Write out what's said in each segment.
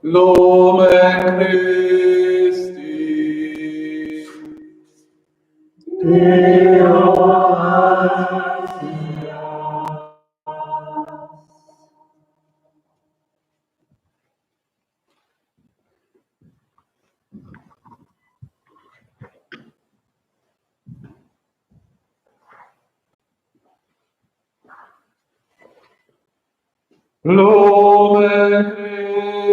Loben Christi, Loben Christi,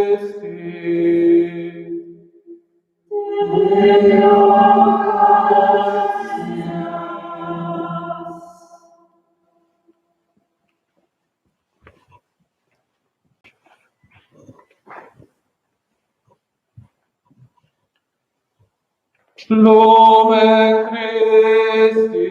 Loben Christi,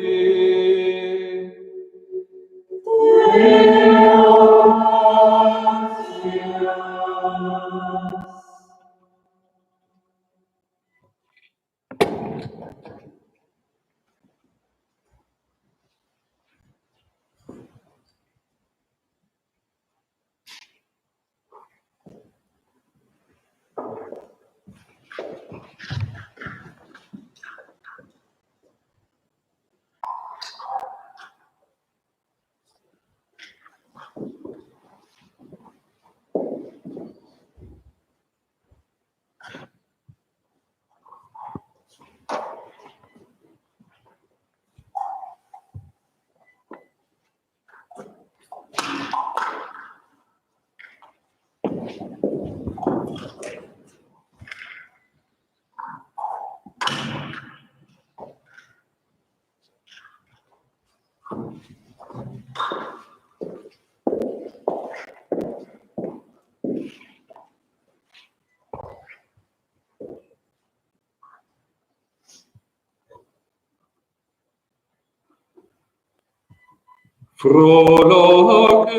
Frohlocket,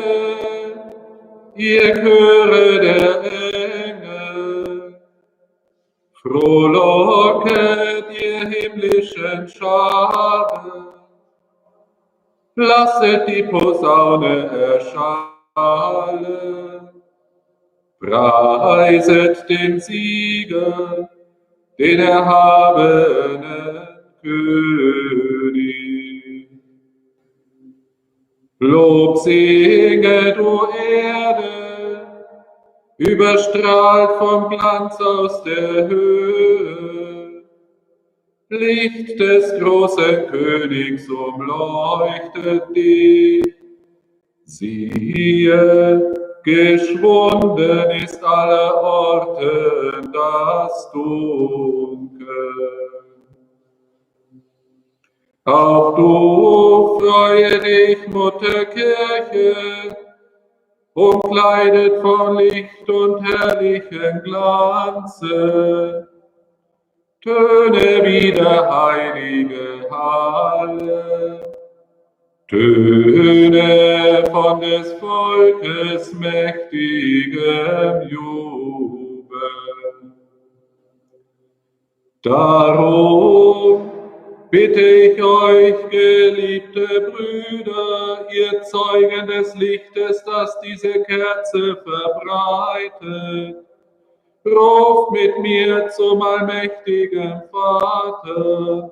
ihr Chöre der Engel, frohlocket, ihr himmlischen Scharen, lasset die Posaune erschallen, preiset den Sieger, den erhabenen König. Lob singe, du Erde, überstrahlt vom Glanz aus der Höhe. Licht des großen Königs umleuchtet dich. Siehe, geschwunden ist aller Orten das Dunkel. Auch du freue dich, Mutter Kirche, umkleidet von Licht und herrlichem Glanze. Töne wieder, heilige Halle, Töne von des Volkes mächtigem Jubel. Darum bitte ich euch, geliebte Brüder, ihr Zeugen des Lichtes, das diese Kerze verbreitet, ruft mit mir zum allmächtigen Vater,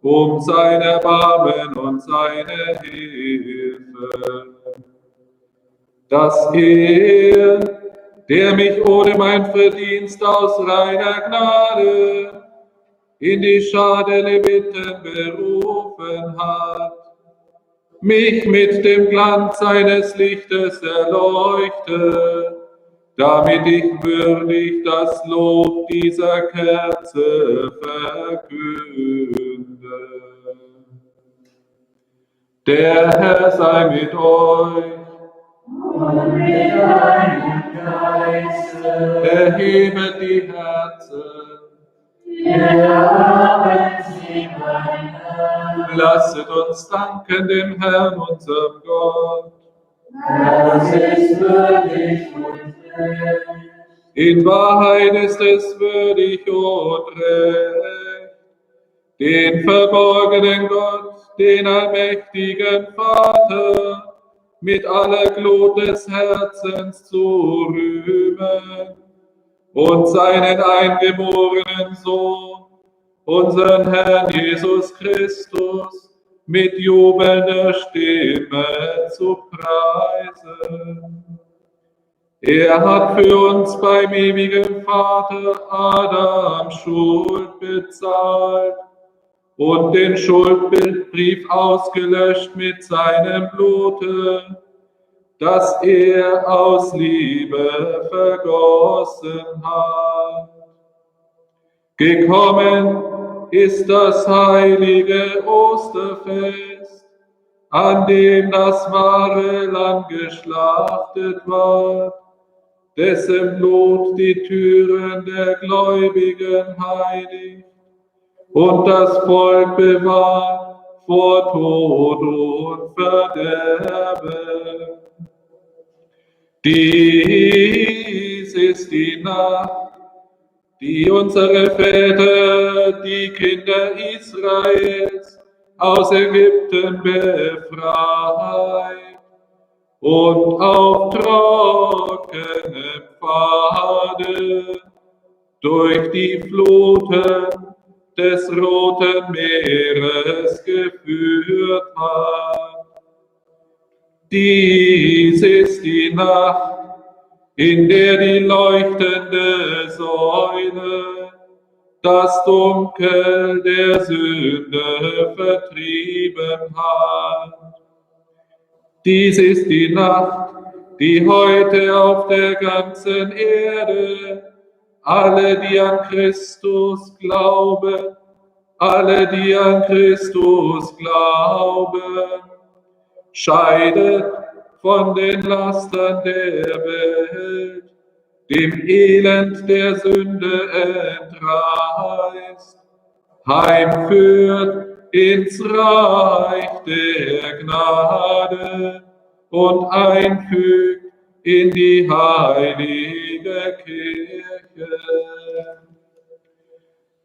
um sein Erbarmen und seine Hilfe, dass er, der mich ohne mein Verdienst aus reiner Gnade in die Schar der Leviten berufen hat, mich mit dem Glanz seines Lichtes erleuchte, damit ich würdig das Lob dieser Kerze verkünde. Der Herr sei mit euch. Und mit deinem Geiste. Erhebet die Herzen. Wir haben sie, mein Herr. Lasset uns danken dem Herrn, unserem Gott. Das ist würdig und recht. In Wahrheit ist es würdig und recht, den verborgenen Gott, den allmächtigen Vater, mit aller Glut des Herzens zu rühmen und seinen eingeborenen Sohn, unseren Herrn Jesus Christus, mit jubelnder Stimme zu preisen. Er hat für uns beim ewigen Vater Adam Schuld bezahlt und den Schuldbrief ausgelöscht mit seinem Blute, das er aus Liebe vergossen hat. Gekommen ist das heilige Osterfest, an dem das wahre Lamm geschlachtet ward, dessen Blut die Türen der Gläubigen heiligt und das Volk bewahrt vor Tod und Verderben. Dies ist die Nacht, die unsere Väter, die Kinder Israels, aus Ägypten befreit und auf trockenem Pfade durch die Fluten des Roten Meeres geführt hat. Dies ist die Nacht, in der die leuchtende Säule das Dunkel der Sünde vertrieben hat. Dies ist die Nacht, die heute auf der ganzen Erde alle, die an Christus glauben, scheidet von den Lastern der Welt, dem Elend der Sünde entreißt, heimführt ins Reich der Gnade und einfügt in die heilige Kirche.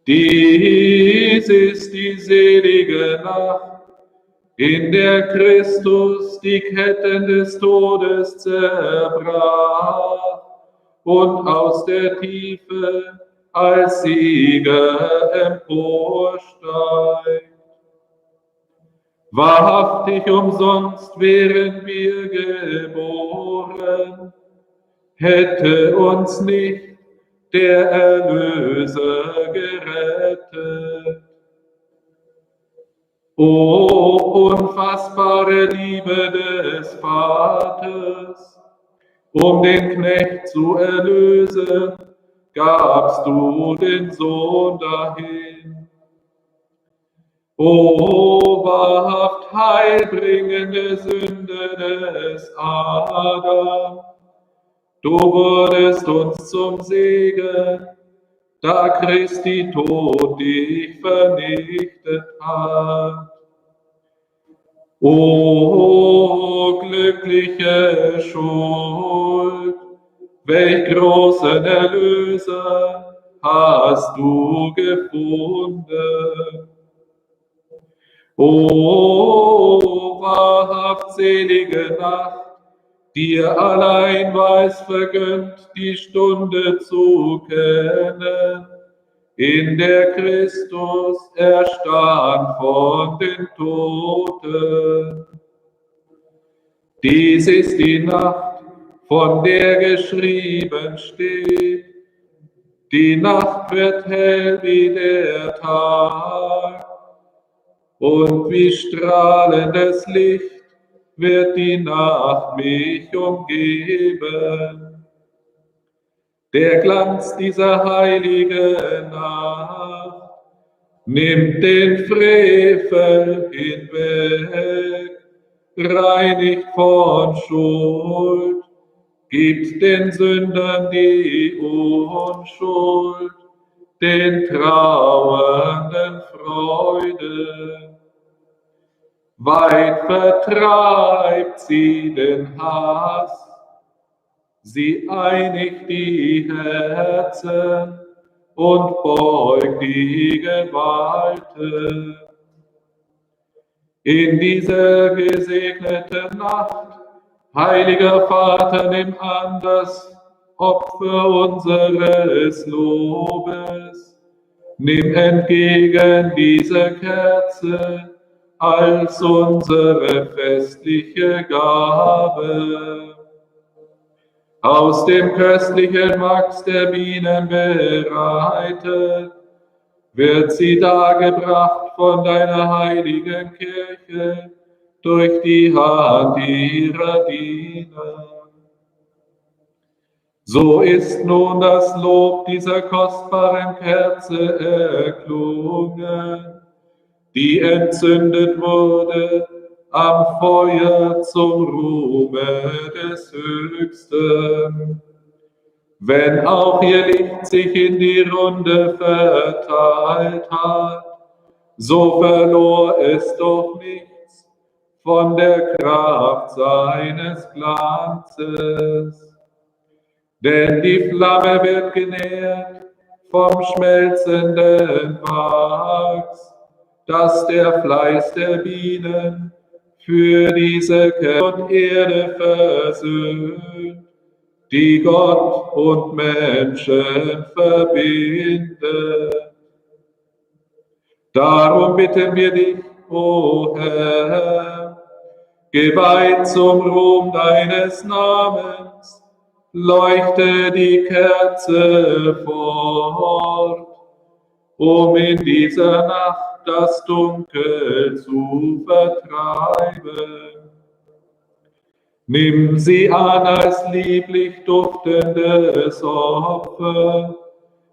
Dies ist die selige Nacht, in der Christus die Ketten des Todes zerbrach und aus der Tiefe als Sieger emporsteigt. Wahrhaftig umsonst wären wir geboren, hätte uns nicht der Erlöser gerettet. O unfassbare Liebe des Vaters, um den Knecht zu erlösen, gabst du den Sohn dahin. O wahrhaft heilbringende Sünde des Adam, du wurdest uns zum Segen, da Christi Tod dich vernichtet hat. O glückliche Schuld, welch großen Erlöser hast du gefunden. O wahrhaft selige Nacht, dir allein war es vergönnt, die Stunde zu kennen, in der Christus erstand von den Toten. Dies ist die Nacht, von der geschrieben steht, die Nacht wird hell wie der Tag, und wie strahlendes Licht wird die Nacht mich umgeben. Der Glanz dieser heiligen Nacht nimmt den Frevel hinweg, reinigt von Schuld, gibt den Sündern die Unschuld, den Trauernden Freude. Weit vertreibt sie den Hass, sie einigt die Herzen und beugt die Gewalten. In dieser gesegneten Nacht Heiliger Vater, nimm an das Opfer unseres Lobes. Nimm entgegen diese Kerze als unsere festliche Gabe. Aus dem köstlichen Wachs der Bienen bereitet, wird sie dargebracht von deiner heiligen Kirche durch die Hand ihrer Diener. So ist nun das Lob dieser kostbaren Kerze erklungen, die entzündet wurde am Feuer zum Ruhme des Höchsten. Wenn auch ihr Licht sich in die Runde verteilt hat, so verlor es doch nichts von der Kraft seines Glanzes. Denn die Flamme wird genährt vom schmelzenden Wachs, das der Fleiß der Bienen für diese Kerze und Erde versöhnt, die Gott und Menschen verbindet. Darum bitten wir dich, o Herr, geweiht zum Ruhm deines Namens, leuchte die Kerze fort, um in dieser Nacht das Dunkel zu vertreiben. Nimm sie an als lieblich duftendes Opfer,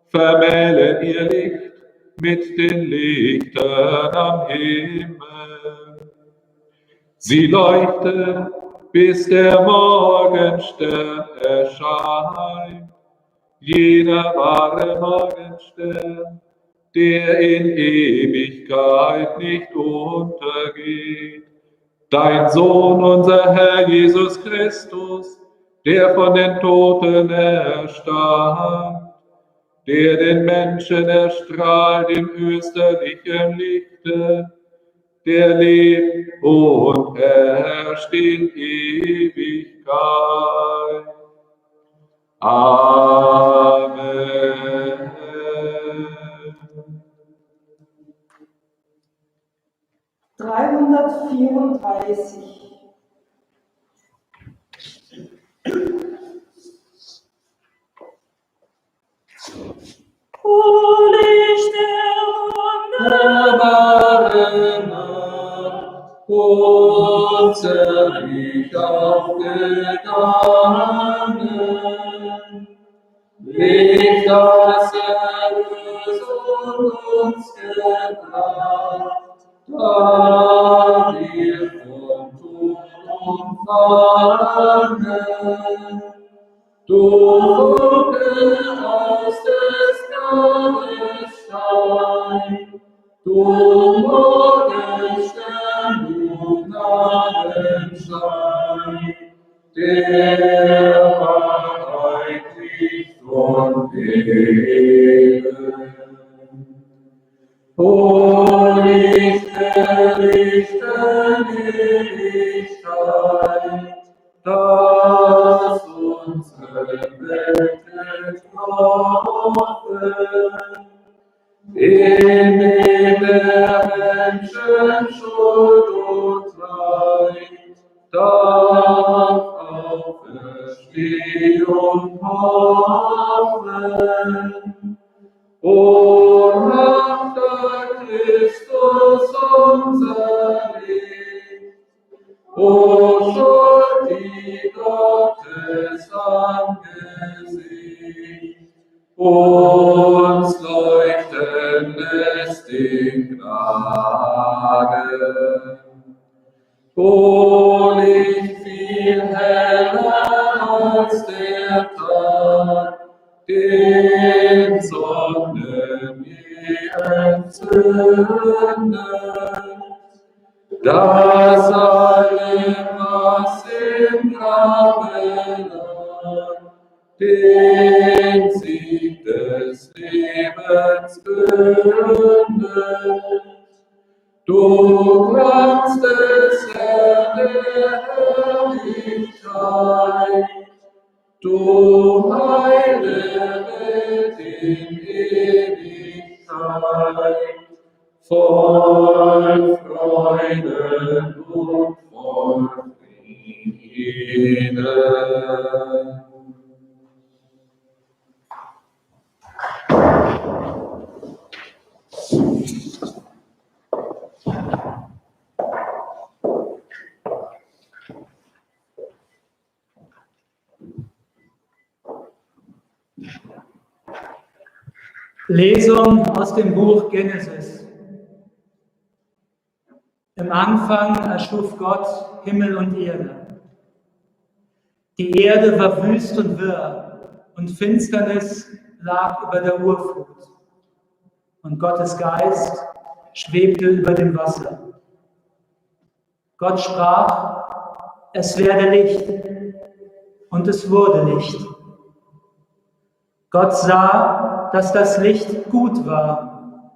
vermähle ihr Licht mit den Lichtern am Himmel. Sie leuchte, bis der Morgenstern erscheint, jener wahre Morgenstern, der in Ewigkeit nicht untergeht. Dein Sohn, unser Herr Jesus Christus, der von den Toten erstand, der den Menschen erstrahlt im österlichen Lichte, der lebt und herrscht in Ewigkeit. Amen. O Licht der wunderbaren Nacht, unser Licht aufgegangen, Licht, das Erlösung uns gebracht, da wir vom Tod umfangen. Du Funke aus des Grabes Stein, du Morgenstern, du Gnadenschein, der Wahrheit Licht und Leben. O Licht der lichten Ewigkeit, das unsere Welt entroffen, in dem der Menschen Schuld und Leid darf Auferstehung hoffen. O nachter Christus, unser Licht, O Schuld, die Gottes Angesicht uns leuchten lässt in Gnade. O Licht viel heller als der Tag, den Sonnen je entzündet, dass allem, was im Grabe lag, den Sieg des Lebens bündet. Du Glanz des Herrn der Herrlichkeit, steigt. Du heile Welt in Ewigkeit, voll Freude und voll Frieden. Lesung aus dem Buch Genesis. Im Anfang erschuf Gott Himmel und Erde. Die Erde war wüst und wirr, und Finsternis lag über der Urflut. Und Gottes Geist schwebte über dem Wasser. Gott sprach: Es werde Licht, und es wurde Licht. Gott sah, dass das Licht gut war,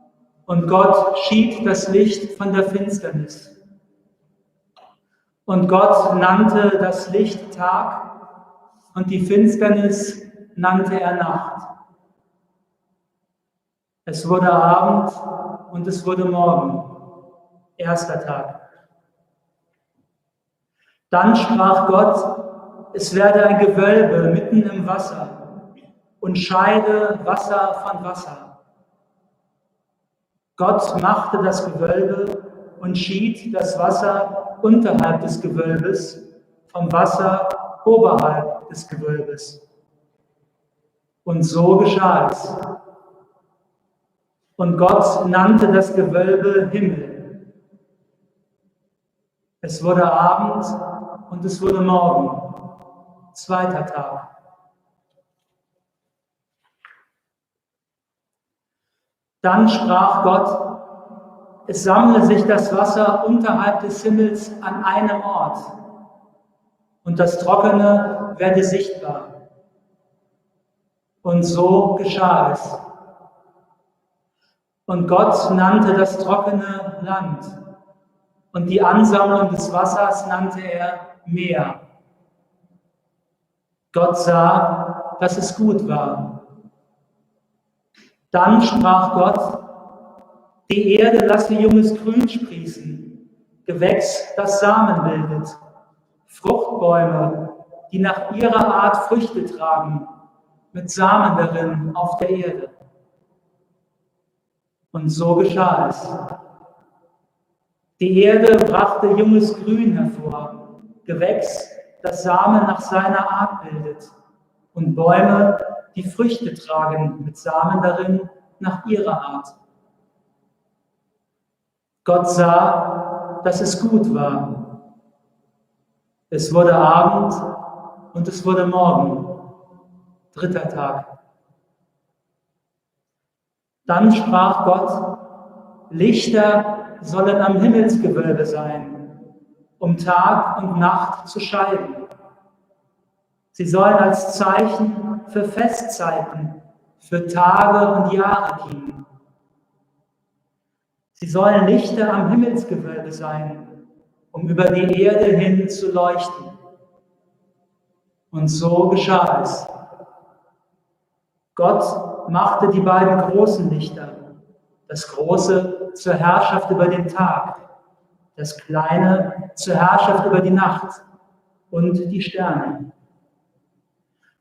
und Gott schied das Licht von der Finsternis. Und Gott nannte das Licht Tag, und die Finsternis nannte er Nacht. Es wurde Abend, und es wurde Morgen, erster Tag. Dann sprach Gott: Es werde ein Gewölbe mitten im Wasser und scheide Wasser von Wasser. Gott machte das Gewölbe und schied das Wasser unterhalb des Gewölbes vom Wasser oberhalb des Gewölbes. Und so geschah es. Und Gott nannte das Gewölbe Himmel. Es wurde Abend und es wurde Morgen, zweiter Tag. Dann sprach Gott: Es sammle sich das Wasser unterhalb des Himmels an einem Ort, und das Trockene werde sichtbar. Und so geschah es. Und Gott nannte das trockene Land, und die Ansammlung des Wassers nannte er Meer. Gott sah, dass es gut war. Dann sprach Gott: Die Erde lasse junges Grün sprießen, Gewächs, das Samen bildet, Fruchtbäume, die nach ihrer Art Früchte tragen, mit Samen darin auf der Erde. Und so geschah es. Die Erde brachte junges Grün hervor, Gewächs, das Samen nach seiner Art bildet, und Bäume, die Früchte tragen, mit Samen darin nach ihrer Art. Gott sah, dass es gut war. Es wurde Abend und es wurde Morgen, dritter Tag. Dann sprach Gott: Lichter sollen am Himmelsgewölbe sein, um Tag und Nacht zu scheiden. Sie sollen als Zeichen für Festzeiten, für Tage und Jahre dienen. Sie sollen Lichter am Himmelsgewölbe sein, um über die Erde hin zu leuchten. Und so geschah es. Gott machte die beiden großen Lichter, das große zur Herrschaft über den Tag, das kleine zur Herrschaft über die Nacht und die Sterne.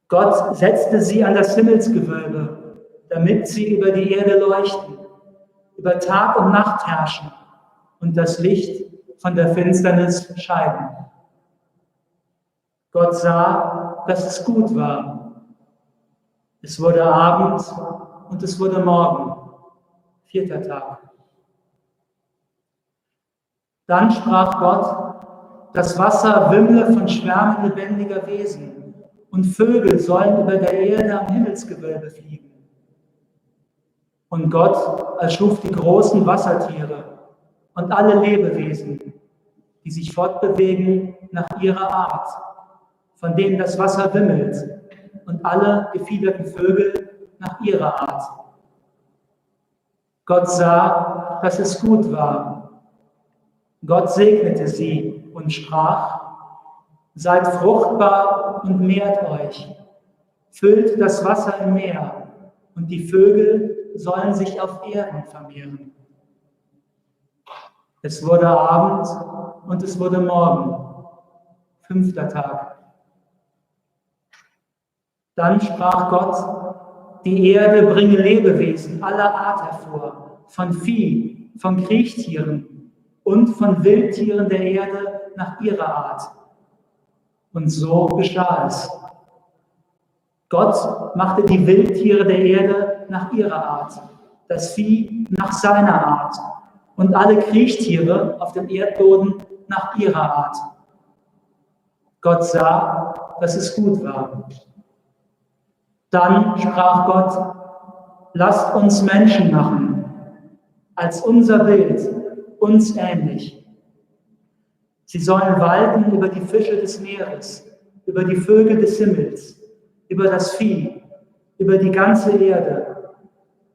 Gott setzte sie an das Himmelsgewölbe, damit sie über die Erde leuchten, über Tag und Nacht herrschen und das Licht von der Finsternis scheiden. Gott sah, dass es gut war. Es wurde Abend und es wurde Morgen, vierter Tag. Dann sprach Gott: Das Wasser wimmle von Schwärmen lebendiger Wesen, und Vögel sollen über der Erde am Himmelsgewölbe fliegen. Und Gott erschuf die großen Wassertiere und alle Lebewesen, die sich fortbewegen nach ihrer Art, von denen das Wasser wimmelt, und alle gefiederten Vögel nach ihrer Art. Gott sah, dass es gut war. Gott segnete sie und sprach: Seid fruchtbar und mehrt euch. Füllt das Wasser im Meer, und die Vögel sollen sich auf Erden vermehren. Es wurde Abend und es wurde Morgen, 5. Tag. Dann sprach Gott, die Erde bringe Lebewesen aller Art hervor, von Vieh, von Kriechtieren und von Wildtieren der Erde nach ihrer Art. Und so geschah es. Gott machte die Wildtiere der Erde nach ihrer Art, das Vieh nach seiner Art und alle Kriechtiere auf dem Erdboden nach ihrer Art. Gott sah, dass es gut war. Dann sprach Gott, lasst uns Menschen machen, als unser Bild, uns ähnlich. Sie sollen walten über die Fische des Meeres, über die Vögel des Himmels, über das Vieh, über die ganze Erde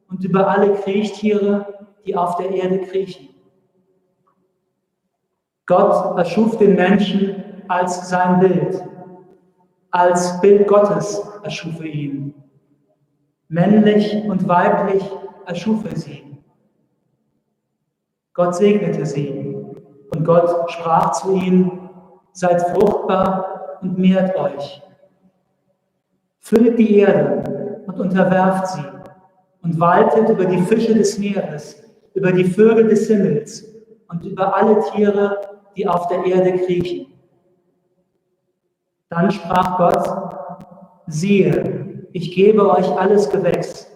und über alle Kriechtiere, die auf der Erde kriechen. Gott erschuf den Menschen als sein Bild. Als Bild Gottes erschuf er ihn. Männlich und weiblich erschuf er sie. Gott segnete sie und Gott sprach zu ihnen, seid fruchtbar und mehrt euch. Füllt die Erde und unterwerft sie und waltet über die Fische des Meeres, über die Vögel des Himmels und über alle Tiere, die auf der Erde kriechen. Dann sprach Gott, siehe, ich gebe euch alles Gewächs,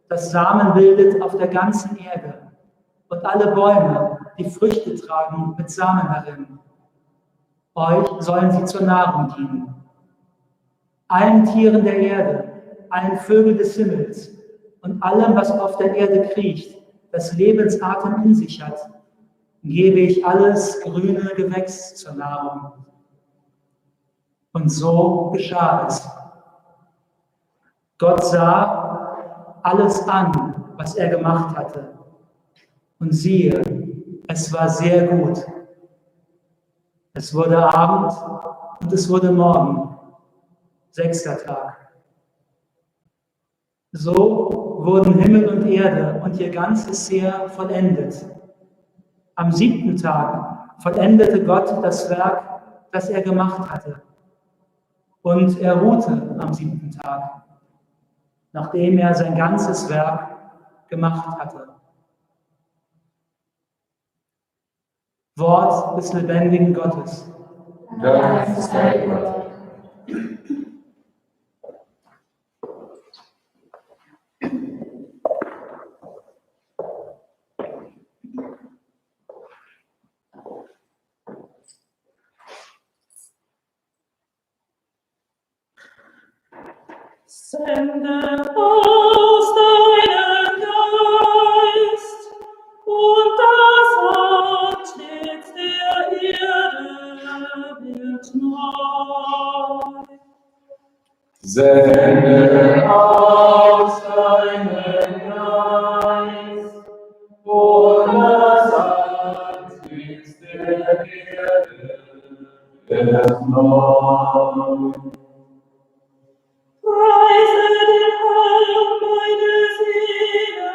das Samen bildet auf der ganzen Erde, und alle Bäume, die Früchte tragen mit Samen darin. Euch sollen sie zur Nahrung dienen. Allen Tieren der Erde, allen Vögeln des Himmels und allem, was auf der Erde kriecht, das Lebensatem in sich hat, gebe ich alles grüne Gewächs zur Nahrung. Und so geschah es. Gott sah alles an, was er gemacht hatte. Und siehe, es war sehr gut. Es wurde Abend und es wurde Morgen, 6. Tag. So wurden Himmel und Erde und ihr ganzes Heer vollendet. Am 7. Tag vollendete Gott das Werk, das er gemacht hatte. Und er ruhte am 7. Tag, nachdem er sein ganzes Werk gemacht hatte. Wort des lebendigen Gottes. Dank sei Gott. Sende aus deinen Geist und das Antlitz der Erde wird neu. Sende aus deinen Geist und das Antlitz der Erde wird neu. Preise den Herrn, meine Seele,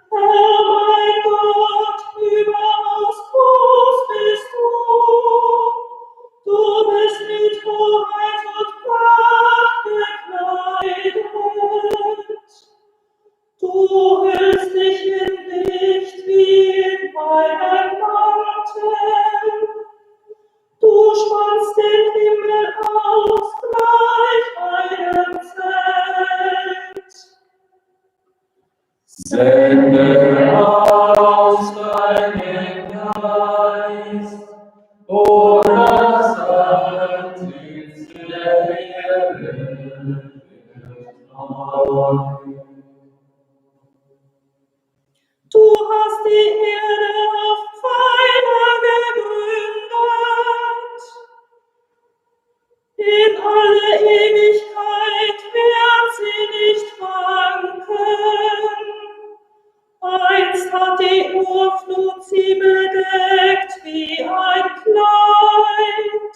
Herr mein Gott, überaus groß bist du. Du bist mit Hoheit und Pracht gekleidet. Du hüllst dich in Licht wie in einen Mantel. Du spannst den Himmel aus gleich einem Zelt. Sende aus deinen Geist und das Antlitz der Erde wird neu. Du hast die Erde auf Pfeiler gegründet. In alle Ewigkeit wird sie nicht wanken. Einst hat die Urflut sie bedeckt wie ein Kleid.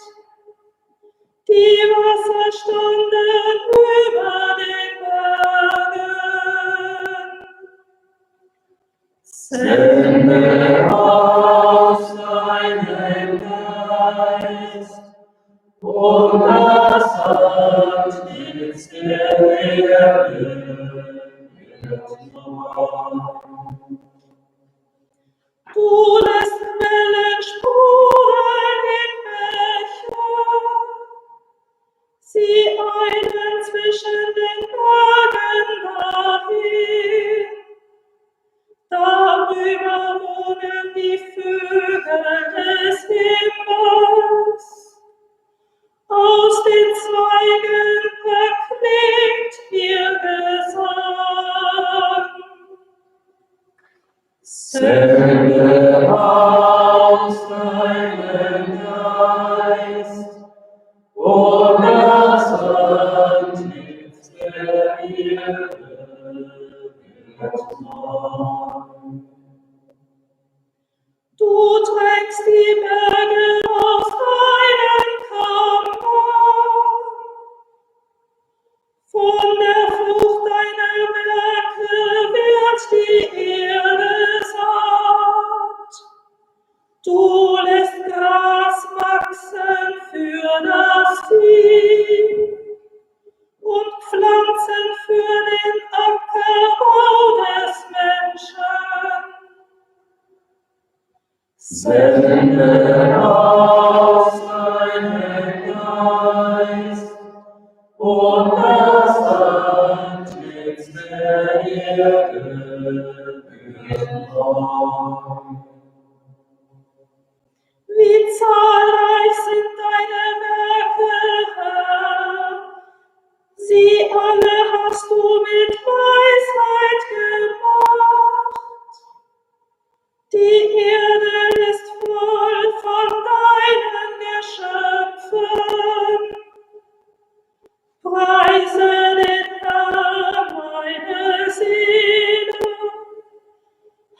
Die Wasser standen über den Bergen. Sende aus deinen Geist, und das Antlitz der Erde wird neu. Du lässt Quellen sprudeln in Bächen, sie eilen zwischen den Bergen dahin. Darüber wohnen die Vögel des Himmels. Aus den Zweigen verklingt ihr Gesang. Sende aus deinen Geist, und das Antlitz der Erde wird neu. Du trägst die Berge aus deinen Kammern. Von der Frucht deiner Werke wird die Erde satt. Du lässt Gras wachsen für das Vieh und Pflanzen für den Ackerbau des Menschen. Sende aus deinen Geist, und das Antlitz der Erde wird neu. Wie zahlreich sind deine Werke, Herr. Sie alle hast du mit Weisheit gemacht. Die Erde ist voll von deinen Geschöpfen. Preise den Herrn, meine Seele.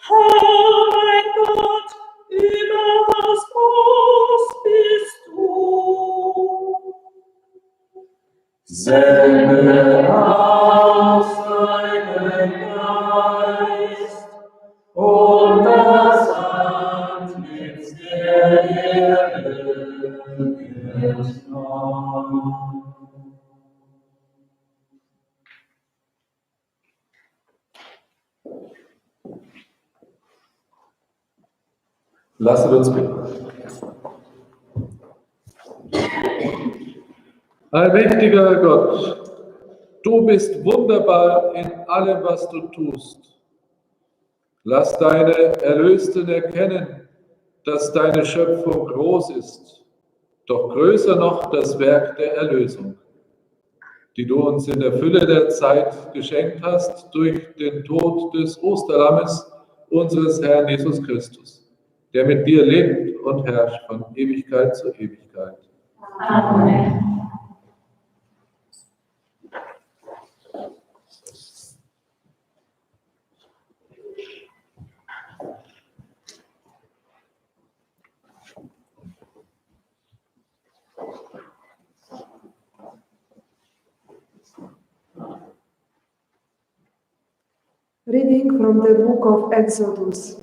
Herr, mein Gott, überaus groß bist du. Sende aus deinen Geist, und das Antlitz der Erde wird neu. Lasset uns bitten. Allmächtiger Gott, du bist wunderbar in allem, was du tust. Lass deine Erlösten erkennen, dass deine Schöpfung groß ist, doch größer noch das Werk der Erlösung, die du uns in der Fülle der Zeit geschenkt hast durch den Tod des Osterlammes, unseres Herrn Jesus Christus, der mit dir lebt und herrscht von Ewigkeit zu Ewigkeit. Amen. Reading from the book of Exodus.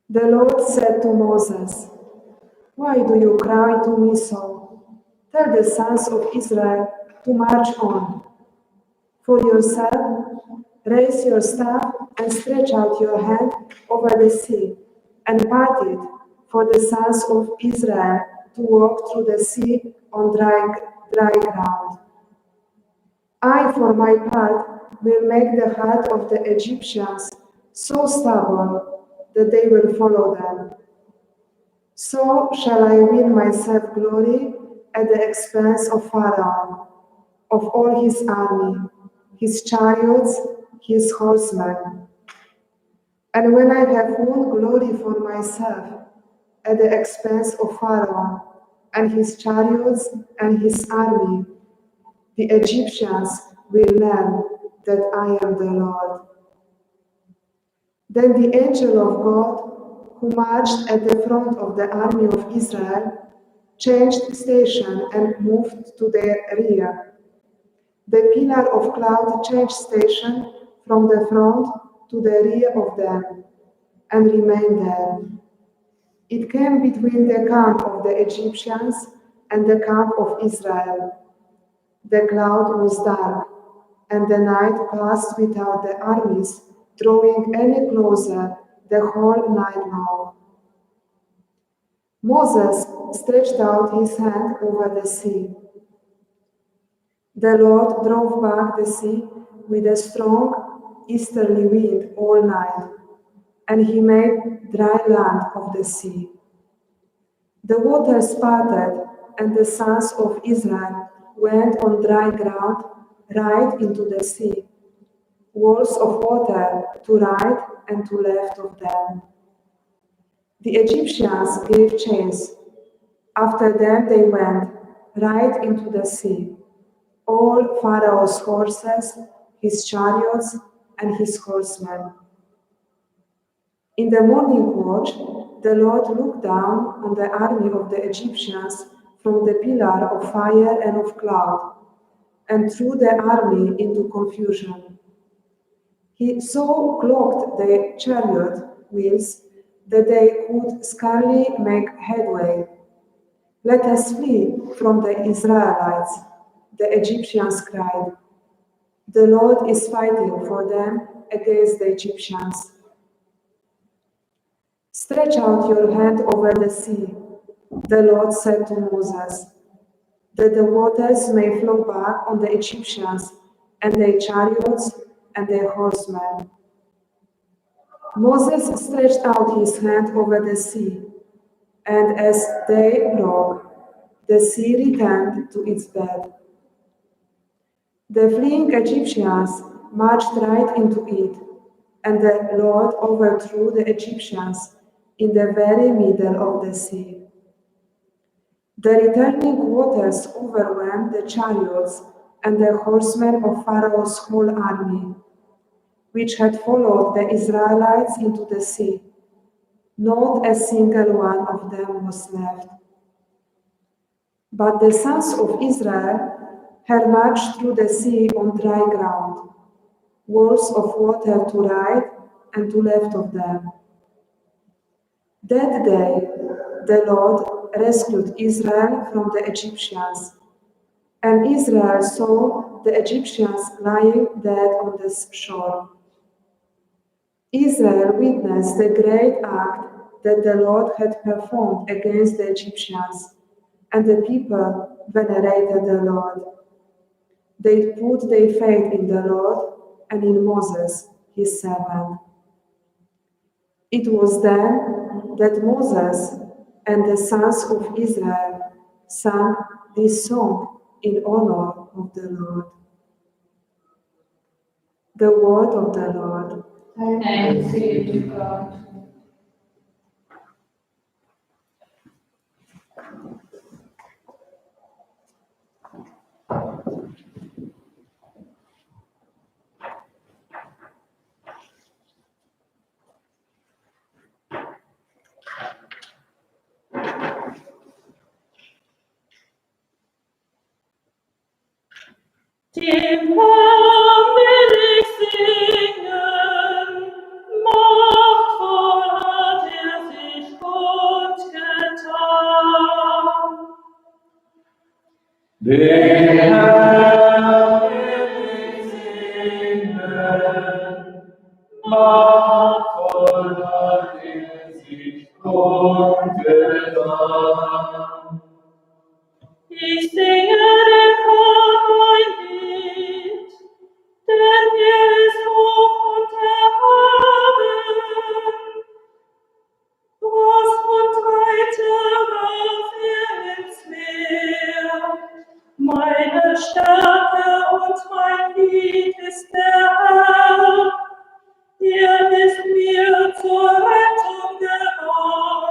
The Lord said to Moses, "Why do you cry to me so? Tell the sons of Israel to march on. For yourself, raise your staff and stretch out your hand over the sea and part it for the sons of Israel to walk through the sea on dry ground. I, for my part, will make the heart of the Egyptians so stubborn that they will follow them. So shall I win myself glory at the expense of Pharaoh, of all his army, his chariots, his horsemen. And when I have won glory for myself at the expense of Pharaoh and his chariots and his army, the Egyptians will learn that I am the Lord." Then the angel of God, who marched at the front of the army of Israel, changed station and moved to their rear. The pillar of cloud changed station from the front to the rear of them and remained there. It came between the camp of the Egyptians and the camp of Israel. The cloud was dark, and the night passed without the armies drawing any closer the whole night long. Moses stretched out his hand over the sea. The Lord drove back the sea with a strong easterly wind all night, and he made dry land of the sea. The waters parted, and the sons of Israel went on dry ground right into the sea, walls of water to right and to left of them. The Egyptians gave chase. After them they went right into the sea, all Pharaoh's horses, his chariots, and his horsemen. In the morning watch, the Lord looked down on the army of the Egyptians from the pillar of fire and of cloud, and threw the army into confusion. He so clogged the chariot wheels that they could scarcely make headway. "Let us flee from the Israelites," the Egyptians cried. "The Lord is fighting for them against the Egyptians." "Stretch out your hand over the sea," the Lord said to Moses, "that the waters may flow back on the Egyptians and their chariots and their horsemen." Moses stretched out his hand over the sea, and as day broke, the sea returned to its bed. The fleeing Egyptians marched right into it, and the Lord overthrew the Egyptians in the very middle of the sea. The returning waters overwhelmed the chariots and the horsemen of Pharaoh's whole army, which had followed the Israelites into the sea. Not a single one of them was left. But the sons of Israel had marched through the sea on dry ground, walls of water to right and to left of them. That day the Lord rescued Israel from the Egyptians, and Israel saw the Egyptians lying dead on the shore. Israel witnessed the great act that the Lord had performed against the Egyptians, and the people venerated the Lord. They put their faith in the Lord and in Moses, his servant. It was then that Moses and the sons of Israel sang this song in honor of the Lord. The word of the Lord. Thanks be to God. Dem Herrn will ich singen, machtvoll hat sich kundgetan. Dem Herrn will ich singen, machtvoll hat sich kundgetan. Ich singe dem Herrn mein Lied, denn er ist hoch und erhaben. Ross und Reiter warf er ins Meer. Meine Stärke und mein Lied ist der Herr. Er ist mir zur Rettung geworden.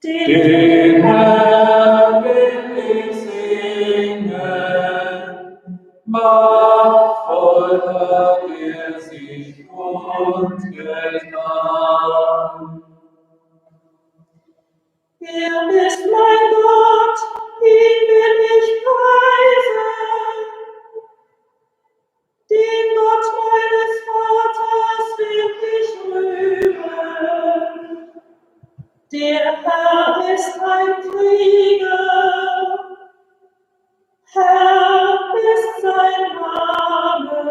Den Herrn will ich singen, machtvoll hat sich kundgetan. bist mein Gott, ihn will ich preisen. Den Gott meines Vaters will ich rühmen. Der Herr ist ein Krieger, Herr ist sein Name.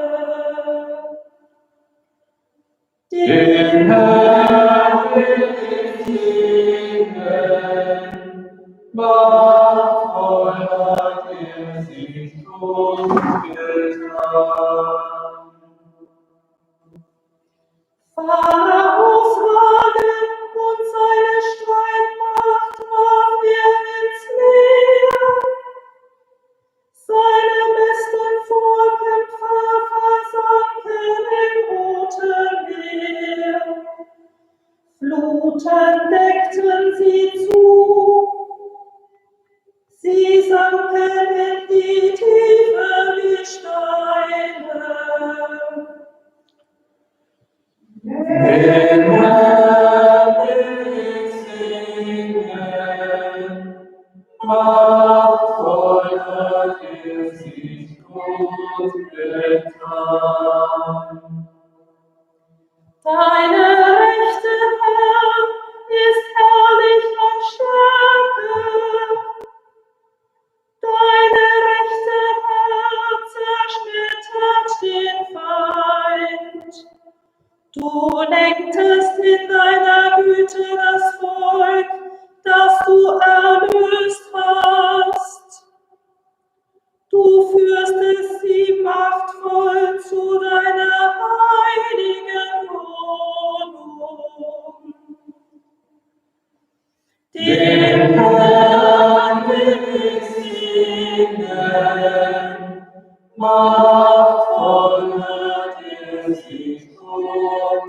Den Herrn will ich singen, machtvoll hat sich kundgetan. Pharaos Wagen und seine Streitmacht warf ins Meer. Seine besten Vorkämpfer versanken im Roten Meer. Fluten deckten sie zu, sie sanken in die Tiefe wie Steine. Den Herrn will ich singen, machtvoll hat sich kundgetan. Deine rechte Hand ist herrlich und Stärke. Deine rechte Hand zerschmettert den Feind. Du lenktest in deiner Güte das Volk, das du erlöst hast. Du führstest sie machtvoll zu deiner heiligen Wohnung. Den Herrn will ich singen, machtvoll hat sich kundgetan.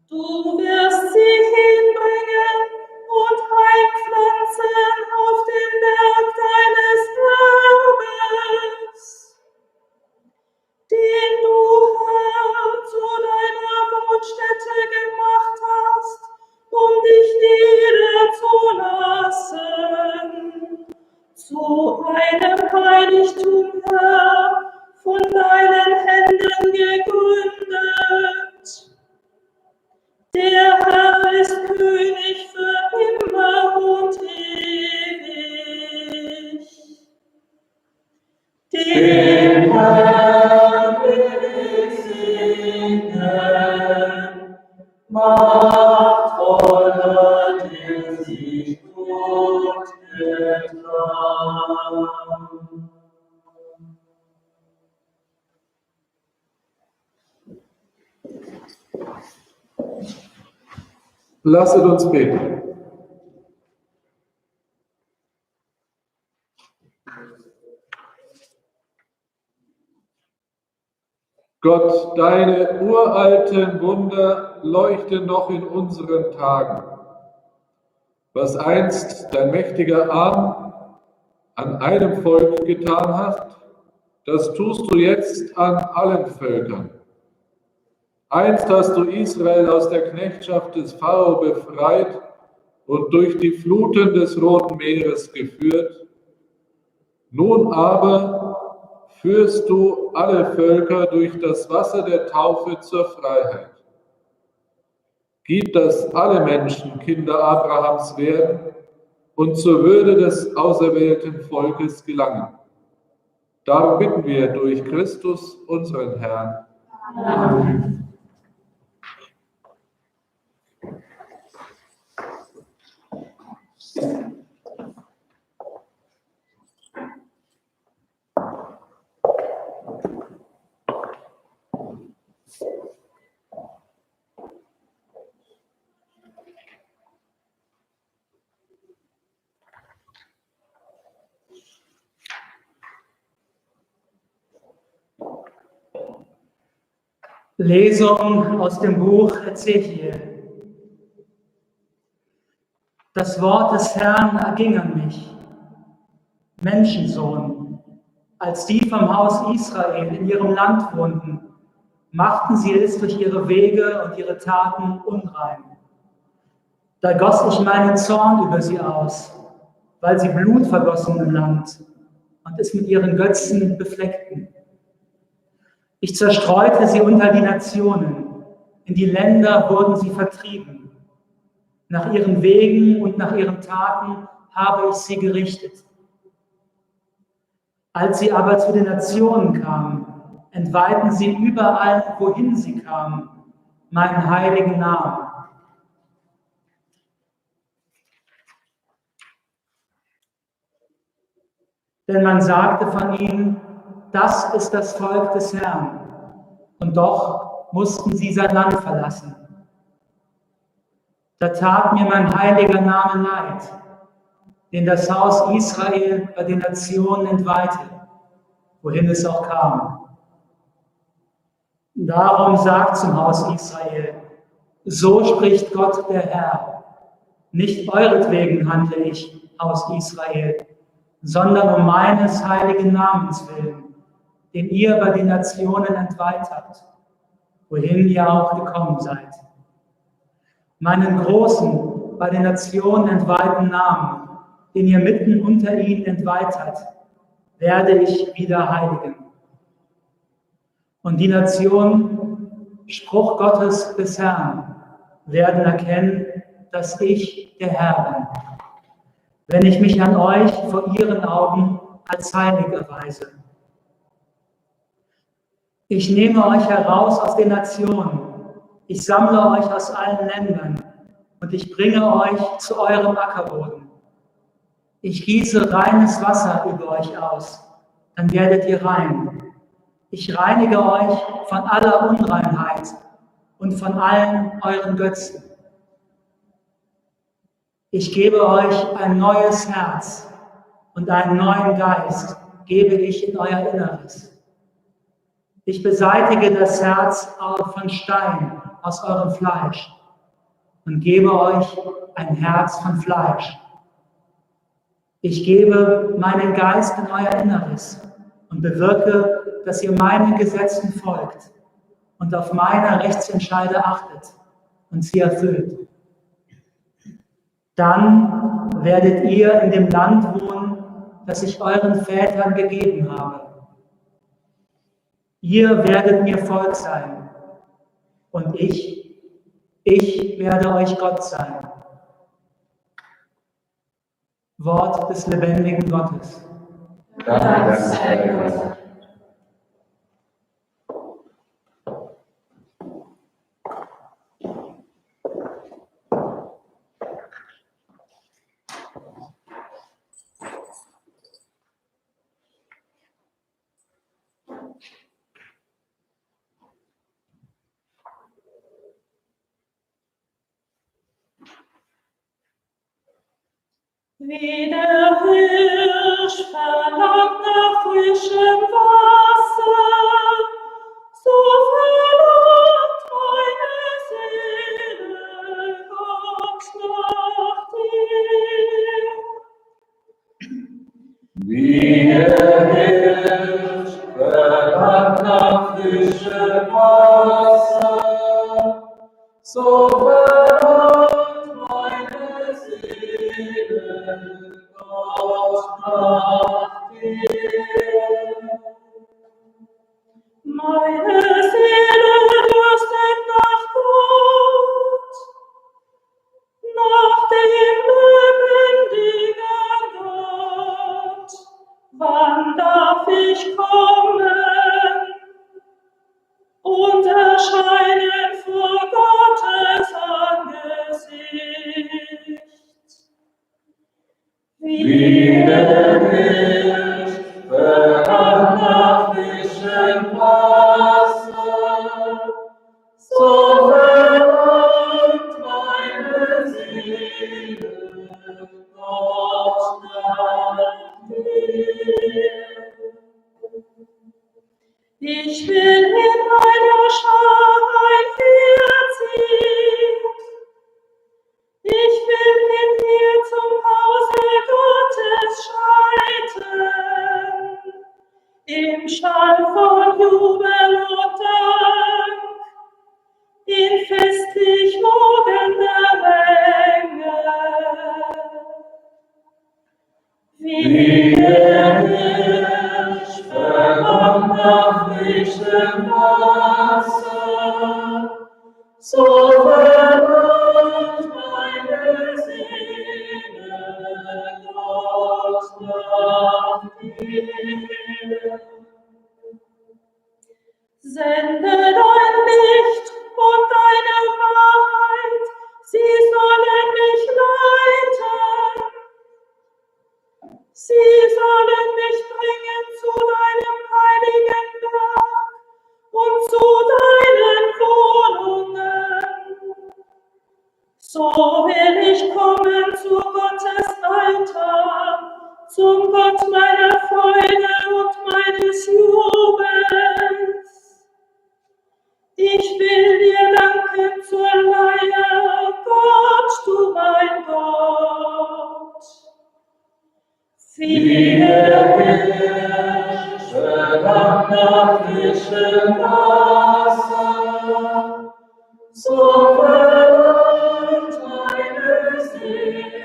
Du wirst sie hinbringen und einpflanzen auf den Berg deines Erbes, den du, Herr, zu deiner Wohnstätte gemacht hast, um dich niederzulassen, zu einem Heiligtum, Herr, von deinen Händen gegründet. Der Herr ist König für immer und ewig. Den Herrn will ich singen, machtvoll hat sich kundgetan. Lasset uns beten. Gott, deine uralten Wunder leuchten noch in unseren Tagen. Was einst dein mächtiger Arm an einem Volk getan hat, das tust du jetzt an allen Völkern. Einst hast du Israel aus der Knechtschaft des Pharao befreit und durch die Fluten des Roten Meeres geführt. Nun aber führst du alle Völker durch das Wasser der Taufe zur Freiheit. Gib, dass alle Menschen Kinder Abrahams werden und zur Würde des auserwählten Volkes gelangen. Darum bitten wir durch Christus, unseren Herrn. Amen. Lesung aus dem Buch Ezechiel. Das Wort des Herrn erging an mich, Menschensohn, als die vom Haus Israel in ihrem Land wohnten, machten sie es durch ihre Wege und ihre Taten unrein. Da goss ich meinen Zorn über sie aus, weil sie Blut vergossen im Land und es mit ihren Götzen befleckten. Ich zerstreute sie unter die Nationen, in die Länder wurden sie vertrieben. Nach ihren Wegen und nach ihren Taten habe ich sie gerichtet. Als sie aber zu den Nationen kamen, entweihten sie überall, wohin sie kamen, meinen heiligen Namen. Denn man sagte von ihnen, das ist das Volk des Herrn. Und doch mussten sie sein Land verlassen. Da tat mir mein heiliger Name leid, den das Haus Israel bei den Nationen entweihte, wohin es auch kam. Darum sagt zum Haus Israel, so spricht Gott der Herr, nicht euretwegen handle ich, Haus Israel, sondern um meines heiligen Namens willen, den ihr bei den Nationen entweiht habt, wohin ihr auch gekommen seid. Meinen großen, bei den Nationen entweihten Namen, den ihr mitten unter ihnen entweiht habt, werde ich wieder heiligen. Und die Nationen, Spruch Gottes des Herrn, werden erkennen, dass ich der Herr bin, wenn ich mich an euch vor ihren Augen als heilig erweise. Ich nehme euch heraus aus den Nationen, ich sammle euch aus allen Ländern und ich bringe euch zu eurem Ackerboden. Ich gieße reines Wasser über euch aus, dann werdet ihr rein. Ich reinige euch von aller Unreinheit und von allen euren Götzen. Ich gebe euch ein neues Herz und einen neuen Geist gebe ich in euer Inneres. Ich beseitige das Herz von Stein aus eurem Fleisch und gebe euch ein Herz von Fleisch. Ich gebe meinen Geist in euer Inneres und bewirke, dass ihr meinen Gesetzen folgt und auf meine Rechtsentscheide achtet und sie erfüllt. Dann werdet ihr in dem Land wohnen, das ich euren Vätern gegeben habe. Ihr werdet mir Volk sein und ich werde euch Gott sein. Wort des lebendigen Gottes. Dank sei Gott. Wie der Hirsch verlangt nach frischem Wasser, so verlangt meine Seele Gott nach dir. Wie der Hirsch verlangt nach frischem Wasser, so verlangt meine Seele Gott nach dir. Meine Seele dürstet nach Gott, nach dem lebendigen Gott. Wann darf ich kommen und erscheinen vor Gottes Angesicht? Wie der Hirsch verlangt nach frischem Wasser, so verlangt meine Seele Gott nach dir. Ich will in einer Schar ein Pferd ziehen. Ich will mit dir zum Hause Gottes schreiten, im Schall von Jubel und Dank, in festlich wogender Menge. ich verlangt nach frischem Wasser, so verlangt meine Seele Gott nach dir. Sende dein Licht und deine Wahrheit, sie sollen mich leiten. Sie sollen mich bringen zu deinem heiligen Berg und zu deinen Wohnungen. So will ich kommen zu Gottes Altar, zum Gott meiner Freude und meines Jubels. Ich will dir danken zur Leihe, Gott, du mein Gott. Siehe, ich verlangt nach frischem Wasser, so verlangt meine Seele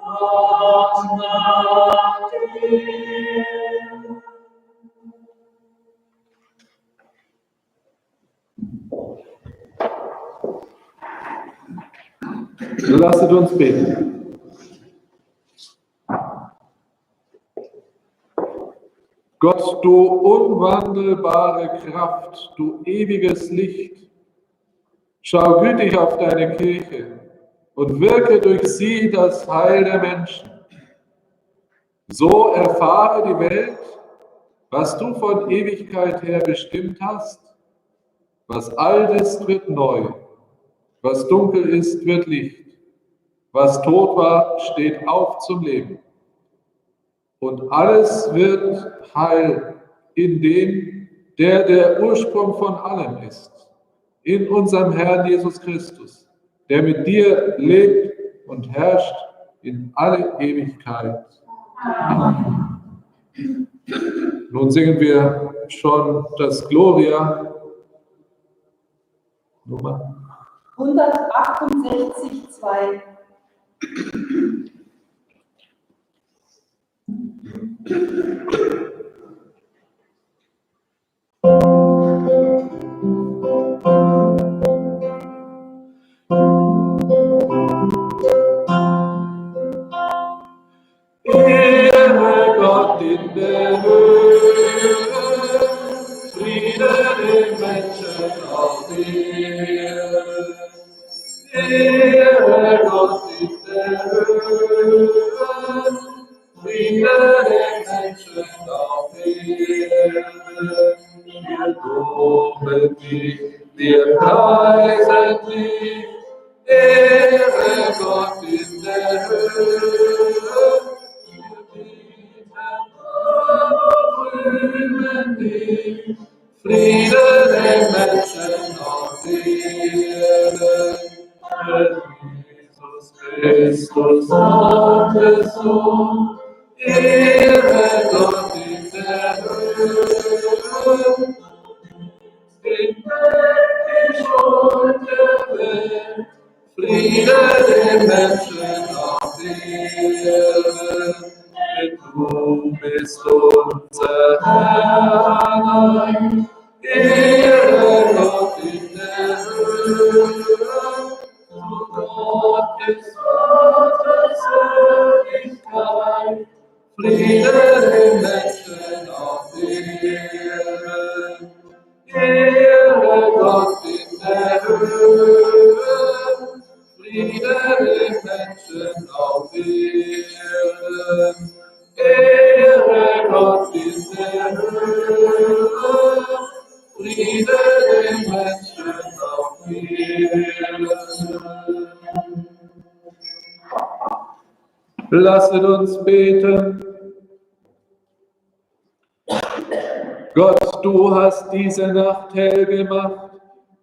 Gott nach dir. Lasset uns beten. Gott, du unwandelbare Kraft, du ewiges Licht, schau gütig auf deine Kirche und wirke durch sie das Heil der Menschen. So erfahre die Welt, was du von Ewigkeit her bestimmt hast. Was alt ist, wird neu. Was dunkel ist, wird Licht. Was tot war, steht auf zum Leben. Und alles wird heil in dem, der der Ursprung von allem ist, in unserem Herrn Jesus Christus, der mit dir lebt und herrscht in alle Ewigkeit. Amen. Nun singen wir schon das Gloria, Nummer 168,2. Ehre Gott in der Höhe, Friede den Menschen auf Erden. Ehre Gott in der Höhe, Friede den Menschen auf Erden. Wir loben dich, wir preisen dich, Ehre Gott in der Höhe. Friede den Menschen auf Erden, Jesus Christus, Gottes Sohn, Ehre Gott in der Höhe, den Weg, die Schuld der Welt, Friede den Menschen auf Erden. Du bist unser Herr, Ehre Gott in der Höhe, zu Gott ist Gottes Herrlichkeit, Friede den Menschen auf Erden. Ehre Gott in der Höhe, Friede den Menschen auf Erden. Ehre Gott in der Höhe, Friede den Menschen auf Erden. Lasset uns beten. Gott, du hast diese Nacht hell gemacht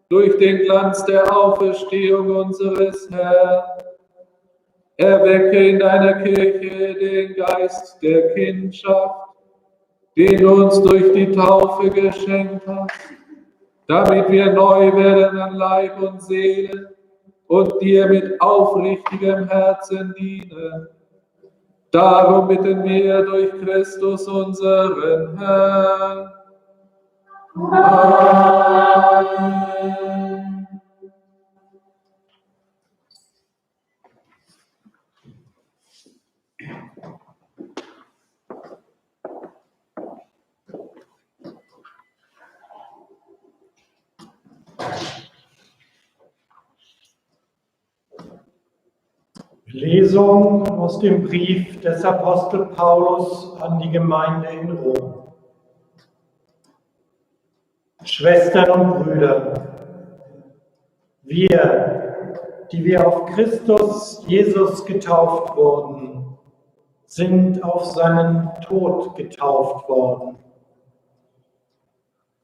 durch den Glanz der Auferstehung unseres Herrn. Erwecke in deiner Kirche den Geist der Kindschaft, den du uns durch die Taufe geschenkt hast, damit wir neu werden an Leib und Seele und dir mit aufrichtigem Herzen dienen. Darum bitten wir durch Christus unseren Herrn. Amen. Lesung aus dem Brief des Apostel Paulus an die Gemeinde in Rom. Schwestern und Brüder, wir, die wir auf Christus Jesus getauft wurden, sind auf seinen Tod getauft worden.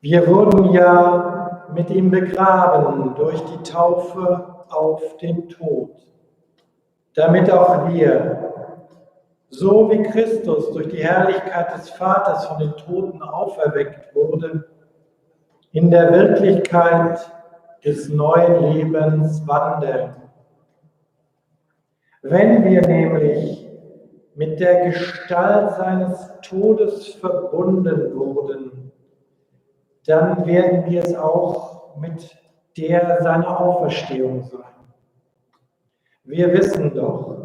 Wir wurden ja mit ihm begraben durch die Taufe auf den Tod, damit auch wir, so wie Christus durch die Herrlichkeit des Vaters von den Toten auferweckt wurde, in der Wirklichkeit des neuen Lebens wandeln. Wenn wir nämlich mit der Gestalt seines Todes verbunden wurden, dann werden wir es auch mit der seiner Auferstehung sein. Wir wissen doch,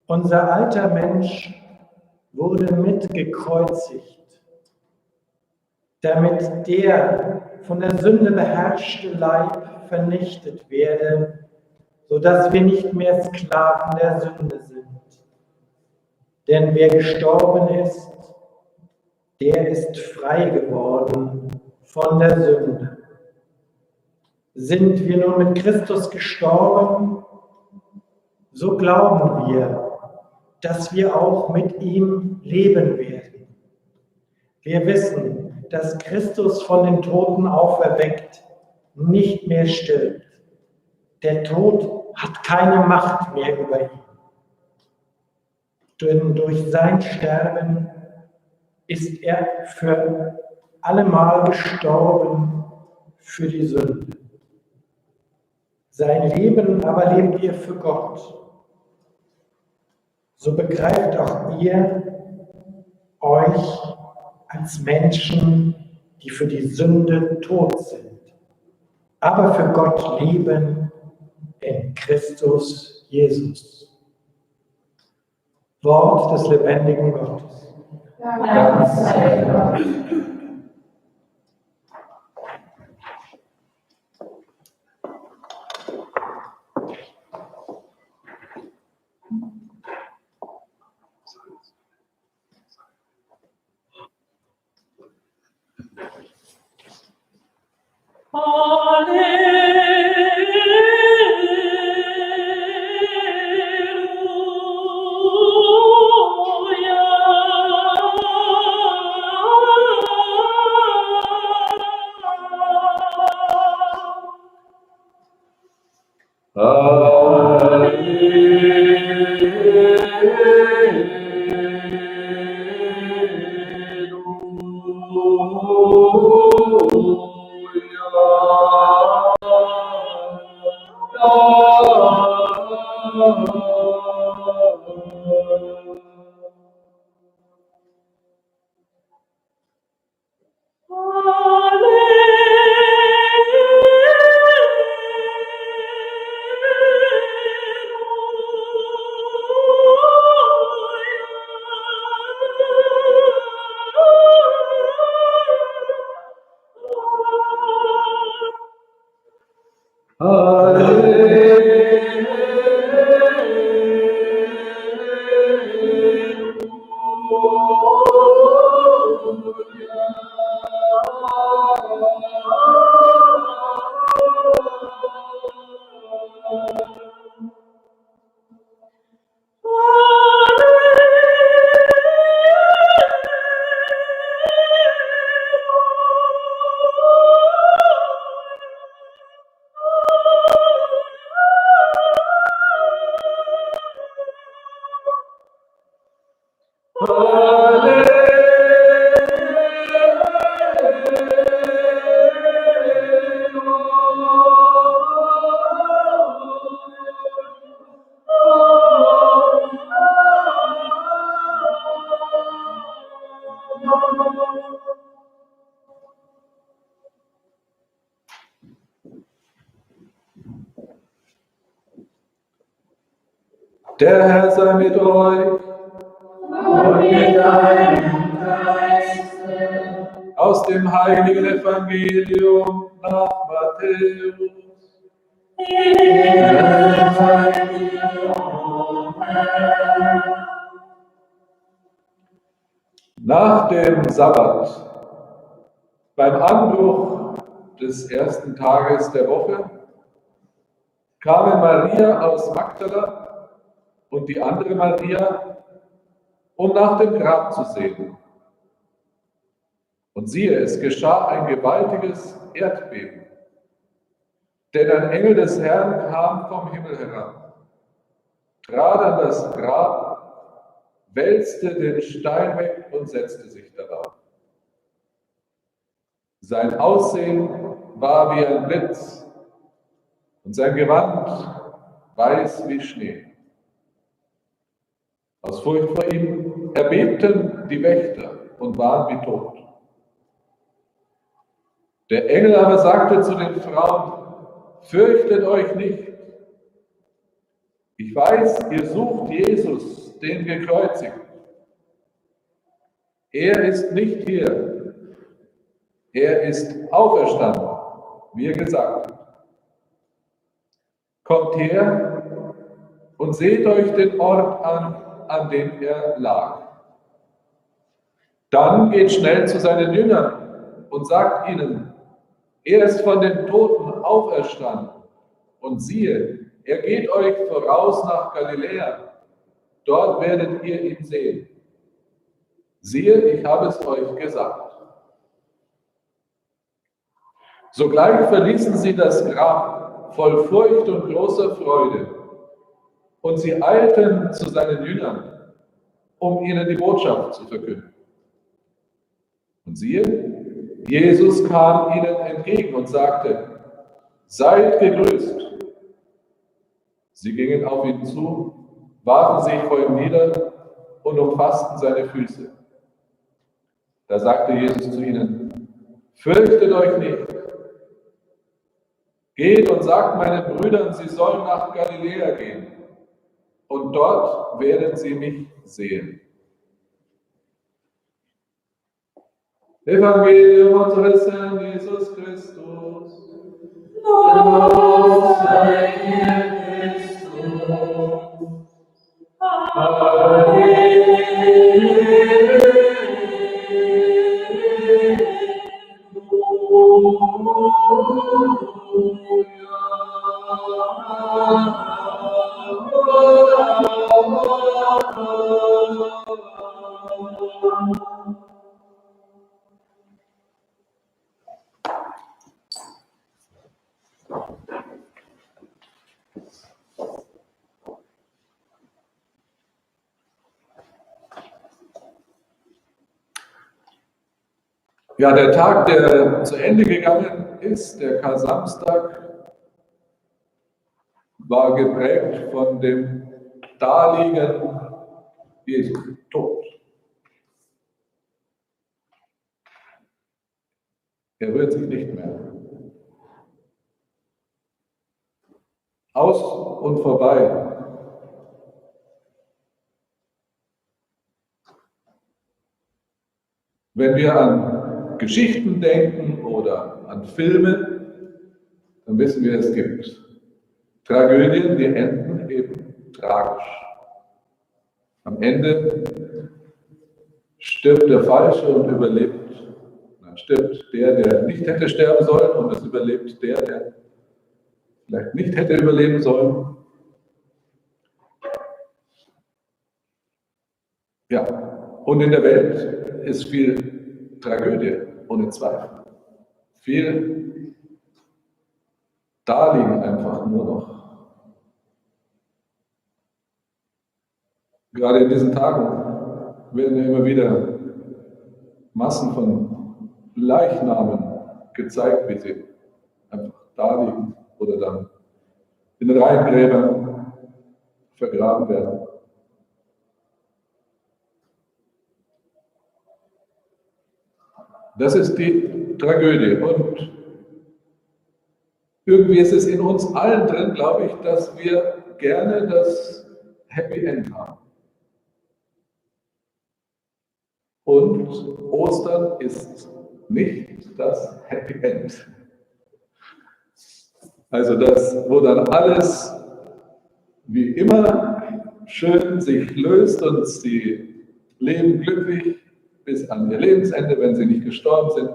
unser alter Mensch wurde mitgekreuzigt, damit der von der Sünde beherrschte Leib vernichtet werde, sodass wir nicht mehr Sklaven der Sünde sind. Denn wer gestorben ist, der ist frei geworden von der Sünde. Sind wir nun mit Christus gestorben, so glauben wir, dass wir auch mit ihm leben werden. Wir wissen, dass Christus von den Toten auferweckt nicht mehr stirbt. Der Tod hat keine Macht mehr über ihn. Denn durch sein Sterben ist er für allemal gestorben für die Sünde. Sein Leben aber lebt ihr für Gott. So begreift auch ihr euch als Menschen, die für die Sünde tot sind, aber für Gott leben in Christus Jesus. Wort des lebendigen Gottes. Dank sei Gott. Der Herr sei mit euch. Und mit deinem Geiste. Aus dem heiligen Evangelium nach Matthäus. Ehre sei dir, o Herr. Nach dem Sabbat, beim Anbruch des ersten Tages der Woche, kamen Maria aus Magdala und die andere Maria, um nach dem Grab zu sehen. Und siehe, es geschah ein gewaltiges Erdbeben, denn ein Engel des Herrn kam vom Himmel herab, trat an das Grab, wälzte den Stein weg und setzte sich darauf. Sein Aussehen war wie ein Blitz und sein Gewand weiß wie Schnee. Aus Furcht vor ihm erbebten die Wächter und waren wie tot. Der Engel aber sagte zu den Frauen: Fürchtet euch nicht. Ich weiß, ihr sucht Jesus, den Gekreuzigten. Er ist nicht hier. Er ist auferstanden, wie er gesagt hat. Kommt her und seht euch den Ort an dem er lag. Dann geht schnell zu seinen Jüngern und sagt ihnen: Er ist von den Toten auferstanden. Und siehe, er geht euch voraus nach Galiläa. Dort werdet ihr ihn sehen. Siehe, ich habe es euch gesagt. Sogleich verließen sie das Grab voll Furcht und großer Freude. Und sie eilten zu seinen Jüngern, um ihnen die Botschaft zu verkünden. Und siehe, Jesus kam ihnen entgegen und sagte: Seid gegrüßt. Sie gingen auf ihn zu, warfen sich vor ihm nieder und umfassten seine Füße. Da sagte Jesus zu ihnen: Fürchtet euch nicht. Geht und sagt meinen Brüdern, sie sollen nach Galiläa gehen, und dort werden sie mich sehen. Evangelium unseres Herrn Jesus Christus. Lob sei dir, Christus. Ja, der Tag, der zu Ende gegangen ist, der Kar-Samstag, war geprägt von dem Daliegen Jesu, tot. Er rührt sich nicht mehr. Aus und vorbei. Wenn wir an Geschichten denken oder an Filme, dann wissen wir, es gibt Tragödien, die enden eben tragisch. Am Ende stirbt der Falsche und überlebt. Dann stirbt der nicht hätte sterben sollen, und es überlebt der vielleicht nicht hätte überleben sollen. Ja, und in der Welt ist viel Tragödie, ohne Zweifel. Viel Daliegen einfach nur noch. Gerade in diesen Tagen werden ja immer wieder Massen von Leichnamen gezeigt, wie sie einfach da liegen oder dann in den Reihengräbern vergraben werden. Das ist die Tragödie. Und irgendwie ist es in uns allen drin, glaube ich, dass wir gerne das Happy End haben. Und Ostern ist nicht das Happy End. Also das, wo dann alles wie immer schön sich löst und sie leben glücklich bis an ihr Lebensende. Wenn sie nicht gestorben sind,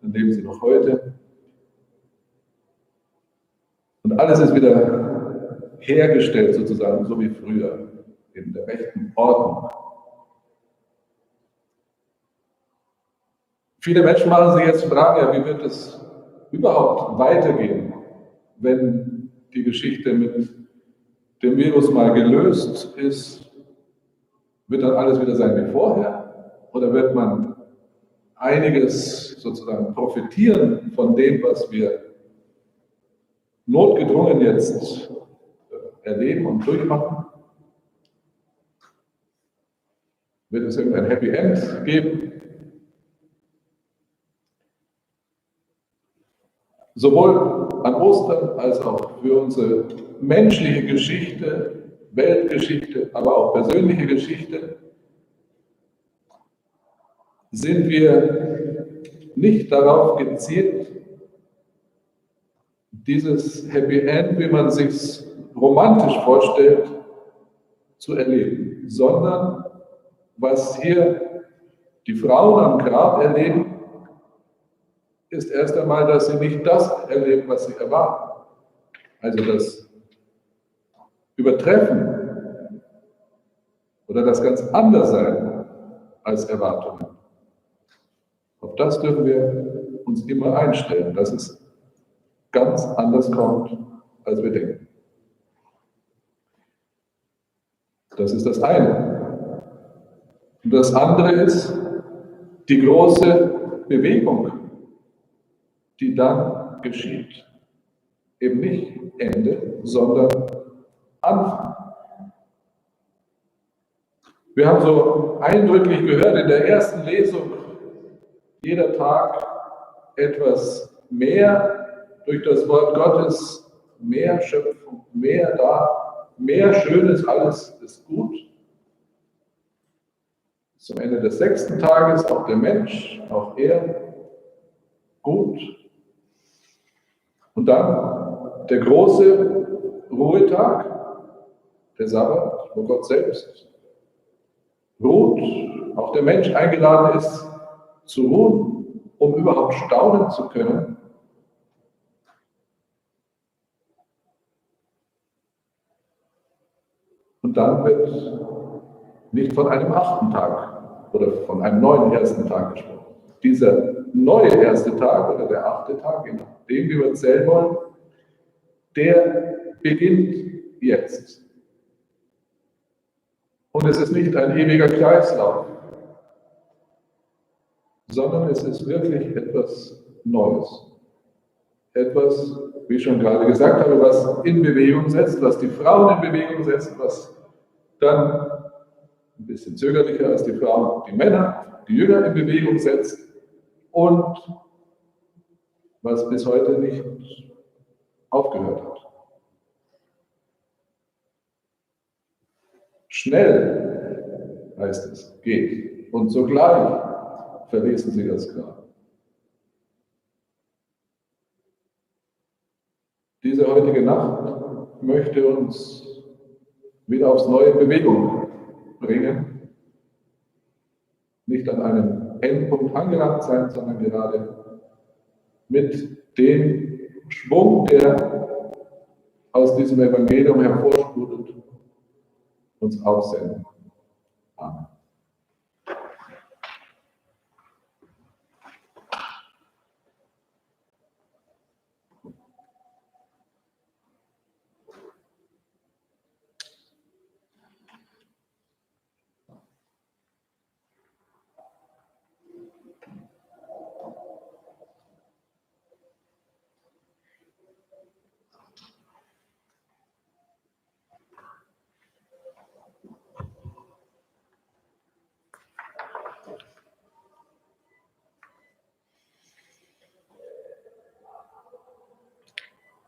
dann leben sie noch heute. Und alles ist wieder hergestellt sozusagen, so wie früher, in der rechten Ordnung. Viele Menschen machen sich jetzt Fragen, ja, wie wird es überhaupt weitergehen, wenn die Geschichte mit dem Virus mal gelöst ist? Wird dann alles wieder sein wie vorher? Oder wird man einiges sozusagen profitieren von dem, was wir notgedrungen jetzt erleben und durchmachen? Wird es irgendein Happy End geben? Sowohl an Ostern als auch für unsere menschliche Geschichte, Weltgeschichte, aber auch persönliche Geschichte sind wir nicht darauf gezielt, dieses Happy End, wie man sich romantisch vorstellt, zu erleben, sondern was hier die Frauen am Grab erleben, ist erst einmal, dass sie nicht das erleben, was sie erwarten. Also das Übertreffen oder das ganz anders sein als Erwartungen. Auf das dürfen wir uns immer einstellen, dass es ganz anders kommt, als wir denken. Das ist das eine. Und das andere ist die große Bewegung, die dann geschieht. Eben nicht Ende, sondern Anfang. Wir haben so eindrücklich gehört in der ersten Lesung, jeder Tag etwas mehr durch das Wort Gottes, mehr Schöpfung, mehr da, mehr Schönes, alles ist gut. Zum Ende des 6. Tages auch der Mensch, auch er gut. Und dann der große Ruhetag, der Sabbat, wo Gott selbst ruht, auch der Mensch eingeladen ist zu ruhen, um überhaupt staunen zu können. Und dann wird nicht von einem 8. Tag oder von einem neuen 1. Tag gesprochen. Dieser neue 1. Tag oder der 8. Tag, je nachdem, wie wir zählen wollen, der beginnt jetzt. Und es ist nicht ein ewiger Kreislauf, sondern es ist wirklich etwas Neues. Etwas, wie ich schon gerade gesagt habe, was in Bewegung setzt, was die Frauen in Bewegung setzt, was dann ein bisschen zögerlicher als die Frauen, die Männer, die Jünger in Bewegung setzt und was bis heute nicht aufgehört hat. Schnell, heißt es, geht. Und sogleich verließen sie das Grab. Diese heutige Nacht möchte uns wieder aufs neue Bewegung bringen. Nicht an einem Endpunkt angelangt sein, sondern gerade mit dem Schwung, der aus diesem Evangelium hervorsprudelt, uns aussenden. Amen.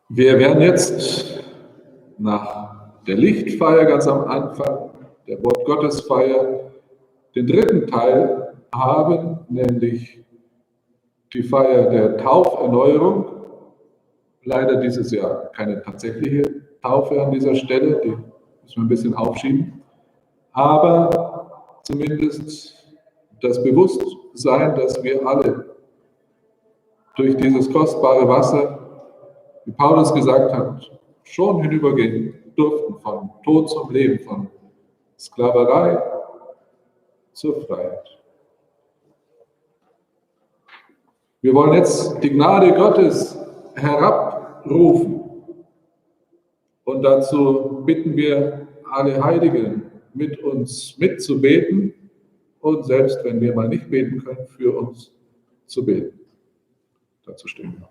Wir werden jetzt nach der Lichtfeier ganz am Anfang, der Wortgottesfeier, den dritten Teil haben, nämlich die Feier der Tauferneuerung. Leider dieses Jahr keine tatsächliche Taufe an dieser Stelle, die müssen wir ein bisschen aufschieben. Aber zumindest das Bewusstsein, dass wir alle durch dieses kostbare Wasser, wie Paulus gesagt hat, schon hinübergehen durften von Tod zum Leben, von Sklaverei zur Freiheit. Wir wollen jetzt die Gnade Gottes herabrufen und dazu bitten wir alle Heiligen, mit uns mitzubeten und selbst wenn wir mal nicht beten können, für uns zu beten. Dazu stimmen wir.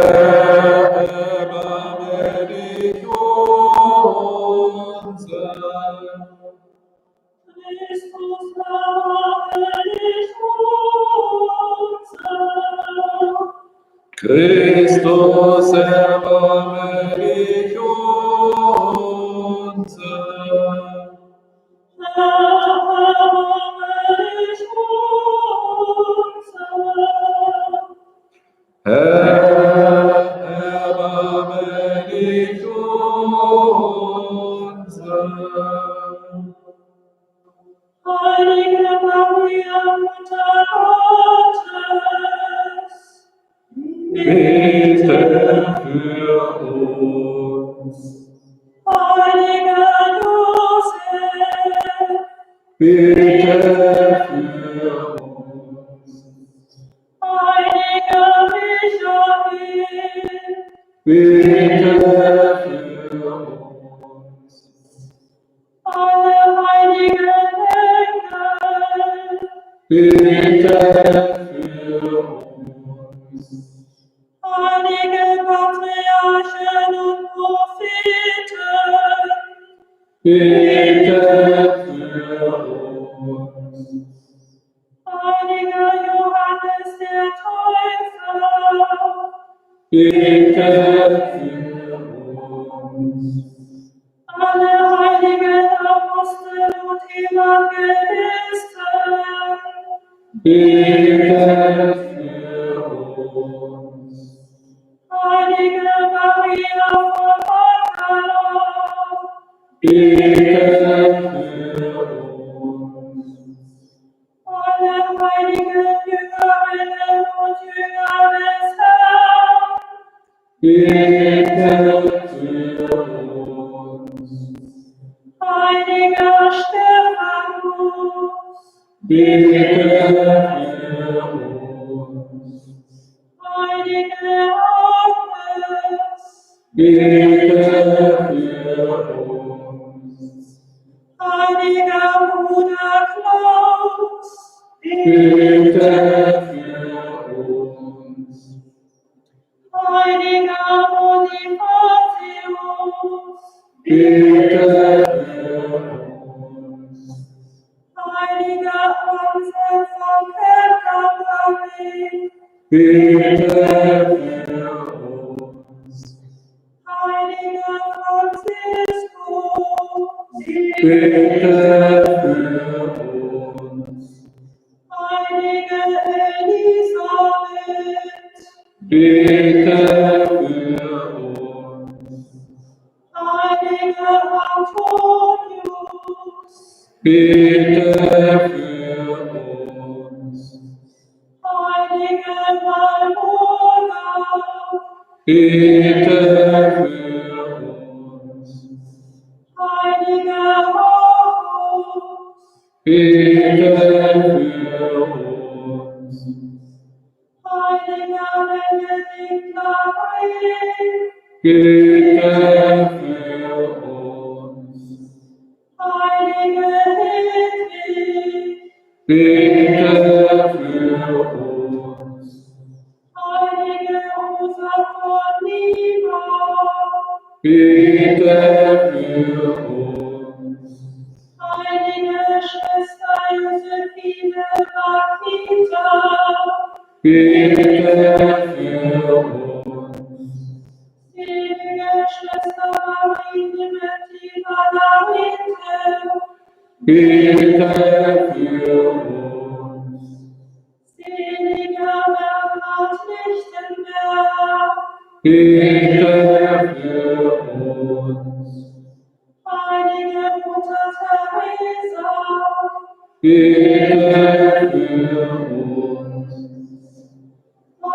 Herr, erbarme dich unser. Christus, erbarme dich unser. Christus, erbarme dich unser. Herr, erbarme dich unser. Heilige Maria, Mutter Gottes, Bitte für uns. Heiliger Josef, Bitte für uns. Heiliger Michael, Bitte für uns. alle heiligen Engel, Bitte für uns. heilige Patriarchen und Propheten, Bitte für uns. heiliger Johannes der Täufer, Bitte für uns. alle heiligen Apostel und Evangelisten, Bitte für uns. heilige Maria von Magdala, Bitte für uns. alle heiligen Jüngerinnen und Jünger des Herrn, Bitte für uns. heiliger Stephanus, Bitte für uns. heilige Agnes, Bitte für uns. heiliger Bruder Klaus, Bitte für uns. heiliger Bonifatius, Bitte für uns. heiliger Anselm von Canterbury, Bitte für uns. heiliger Franziskus, Bitte für uns. heilige Elisabeth, Bitte für uns. heiliger Antonius, Bitte für uns. heilige Walburga, Bitte für uns. heiliger Markus, Bitte für uns. heiliger Benedikt Gabriel, Bitte für uns. heilige Hedwig, Bitte für uns. heilige Rosa von Lima, Bitte für uns. Bitte für uns. Selige Schwester Marien mit ihrer Larite, Bitte für uns. seliger Bernhard Lichtenberg, Bitte für uns. heilige Mutter Teresa, Bitte für uns.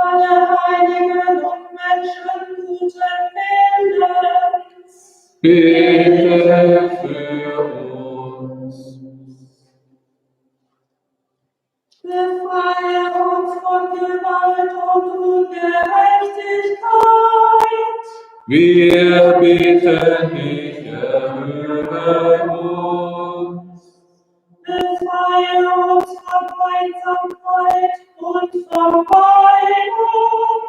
alle Heiligen und Menschen guten Willens, Bitte für uns. befreie uns von Gewalt und Ungerechtigkeit, Wir bitten dich, erhöre uns. befreie uns von Einsamkeit und von Weihung,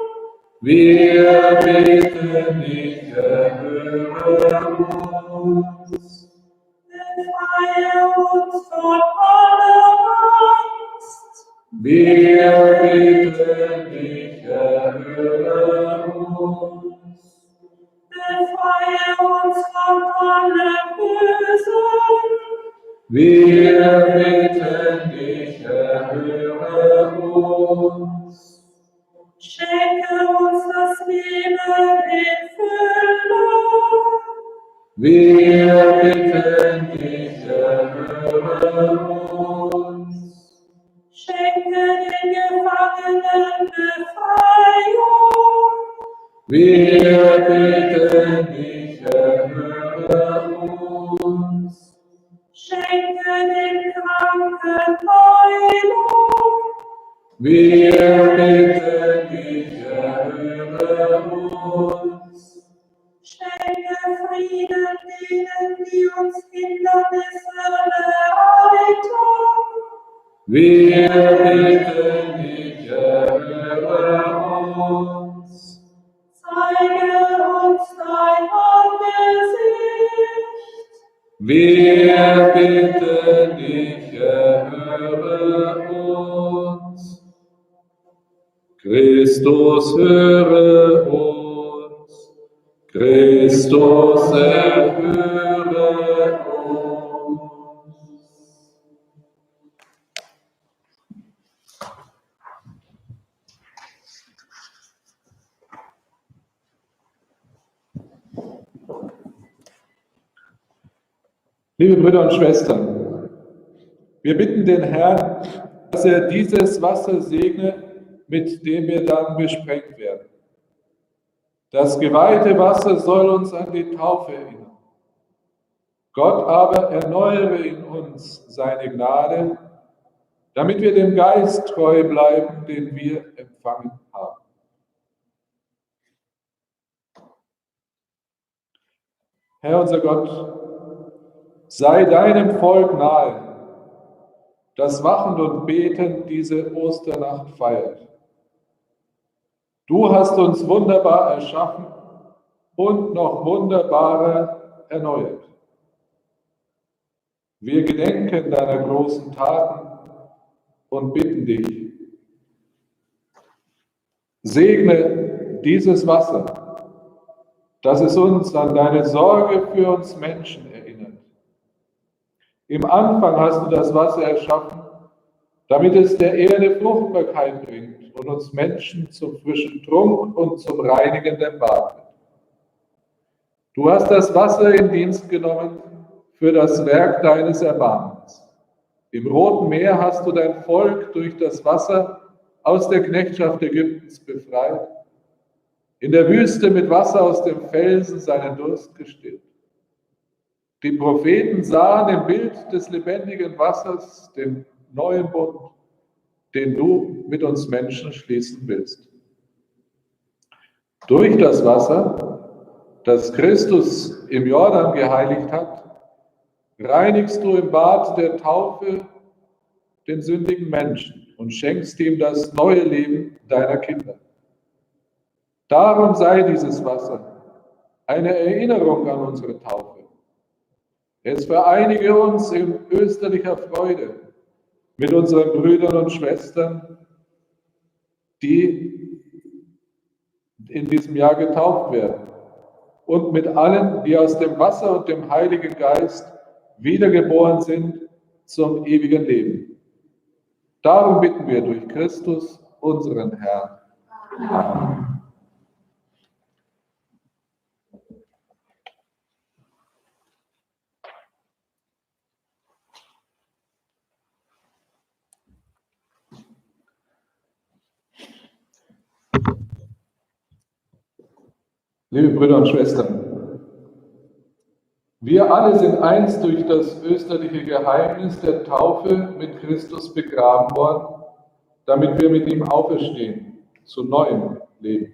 Wir bitten dich, erhöre uns. befreie uns von aller Angst, Wir bitten dich, erhöre uns. befreie uns von allem Bösen, Wir bitten dich, erhöre uns. schenke uns das Leben in Fülle, Wir bitten dich, erhöre uns. schenke den Gefangenen Befreiung, Wir bitten dich, erhöre uns. schenke den Kranken Heilung, Wir bitten dich, erhöre uns. schenke Frieden denen, die uns Hindernisse bereiten, Wir bitten dich, erhöre uns. zeige uns dein Angesicht, Wir bitten dich, erhöre uns. Christus, höre uns. Christus, erhöre uns. Liebe Brüder und Schwestern, wir bitten den Herrn, dass er dieses Wasser segne, mit dem wir dann besprengt werden. Das geweihte Wasser soll uns an die Taufe erinnern. Gott aber erneuere in uns seine Gnade, damit wir dem Geist treu bleiben, den wir empfangen haben. Herr unser Gott, sei deinem Volk nahe, das wachend und betend diese Osternacht feiert. Du hast uns wunderbar erschaffen und noch wunderbarer erneuert. Wir gedenken deiner großen Taten und bitten dich, segne dieses Wasser, dass es uns an deine Sorge für uns Menschen erinnert. Im Anfang hast du das Wasser erschaffen, damit es der Erde Fruchtbarkeit bringt und uns Menschen zum frischen Trunk und zum reinigenden Bad wird. Du hast das Wasser in Dienst genommen für das Werk deines Erbarmens. Im Roten Meer hast du dein Volk durch das Wasser aus der Knechtschaft Ägyptens befreit, in der Wüste mit Wasser aus dem Felsen seinen Durst gestillt. Die Propheten sahen im Bild des lebendigen Wassers den neuen Bund, den du mit uns Menschen schließen willst. Durch das Wasser, das Christus im Jordan geheiligt hat, reinigst du im Bad der Taufe den sündigen Menschen und schenkst ihm das neue Leben deiner Kinder. Darum sei dieses Wasser eine Erinnerung an unsere Taufe. Es vereinige uns in österlicher Freude mit unseren Brüdern und Schwestern, die in diesem Jahr getauft werden. Und mit allen, die aus dem Wasser und dem Heiligen Geist wiedergeboren sind zum ewigen Leben. Darum bitten wir durch Christus, unseren Herrn. Amen. Liebe Brüder und Schwestern, wir alle sind einst durch das österliche Geheimnis der Taufe mit Christus begraben worden, damit wir mit ihm auferstehen zu neuem Leben.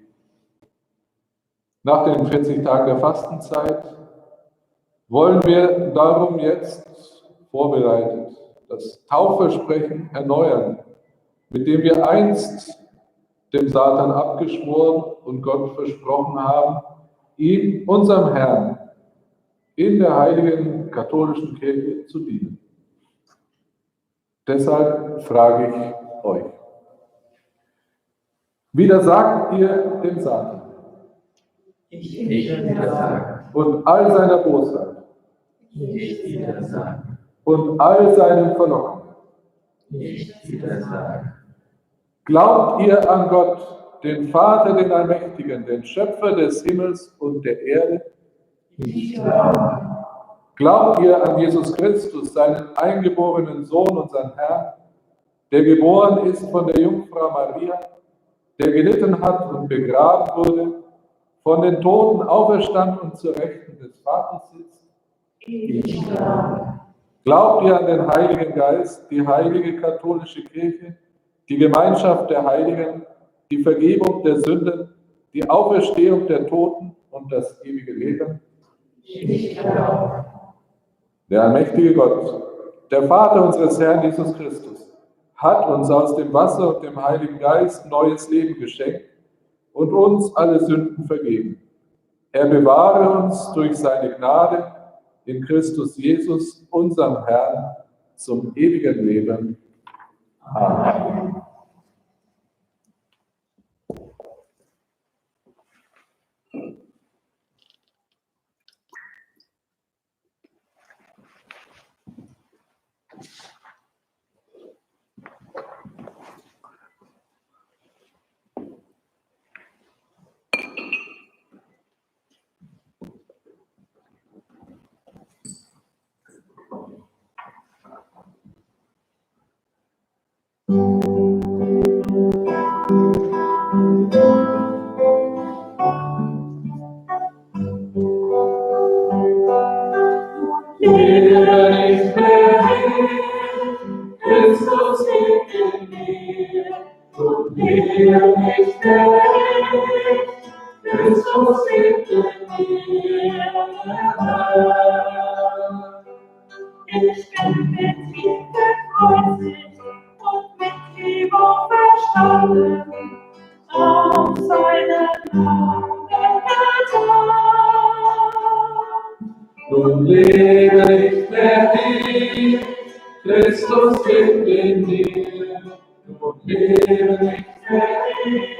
Nach den 40 Tagen der Fastenzeit wollen wir darum jetzt vorbereitet das Taufversprechen erneuern, mit dem wir einst dem Satan abgeschworen und Gott versprochen haben, ihm, unserem Herrn, in der heiligen katholischen Kirche zu dienen. Deshalb frage ich euch, widersagt ihr dem Satan? Ich widersagen. Und all seiner Bosheit? Ich widersagen. Und all seinen Verlockungen? Ich widersagen. Glaubt ihr an Gott, den Vater, den Allmächtigen, den Schöpfer des Himmels und der Erde? Ich glaube. Glaubt ihr an Jesus Christus, seinen eingeborenen Sohn, unseren Herrn, der geboren ist von der Jungfrau Maria, der gelitten hat und begraben wurde, von den Toten auferstand und zur Rechten des Vaters sitzt? Ich glaube. Glaubt ihr an den Heiligen Geist, die heilige katholische Kirche, die Gemeinschaft der Heiligen, die Vergebung der Sünden, die Auferstehung der Toten und das ewige Leben? Ich glaube. Der allmächtige Gott, der Vater unseres Herrn Jesus Christus, hat uns aus dem Wasser und dem Heiligen Geist neues Leben geschenkt und uns alle Sünden vergeben. Er bewahre uns durch seine Gnade in Christus Jesus, unserem Herrn, zum ewigen Leben. Amen. Christus lebt in mir und lebe nicht mehr ich. Christus lebt in mir. Ich bin mit ihm gekreuzigt und mit ihm auferstanden, auf seinen Namen getan. Nun lebe nicht mehr ich, Christus lebt in mir. Nun lebe nicht mehr ich,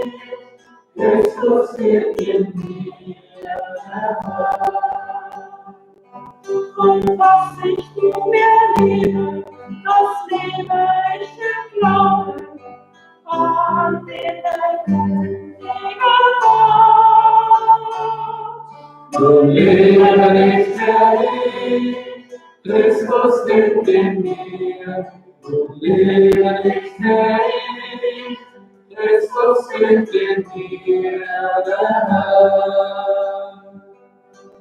Christus lebt in mir. Und was ich nunmehr lebe, das lebe ich im Glauben an den lebendigen Gott. Nun lebe nicht mehr ich, Christus lebt in mir. Nun lebe nicht mehr ich, Christus lebt in mir.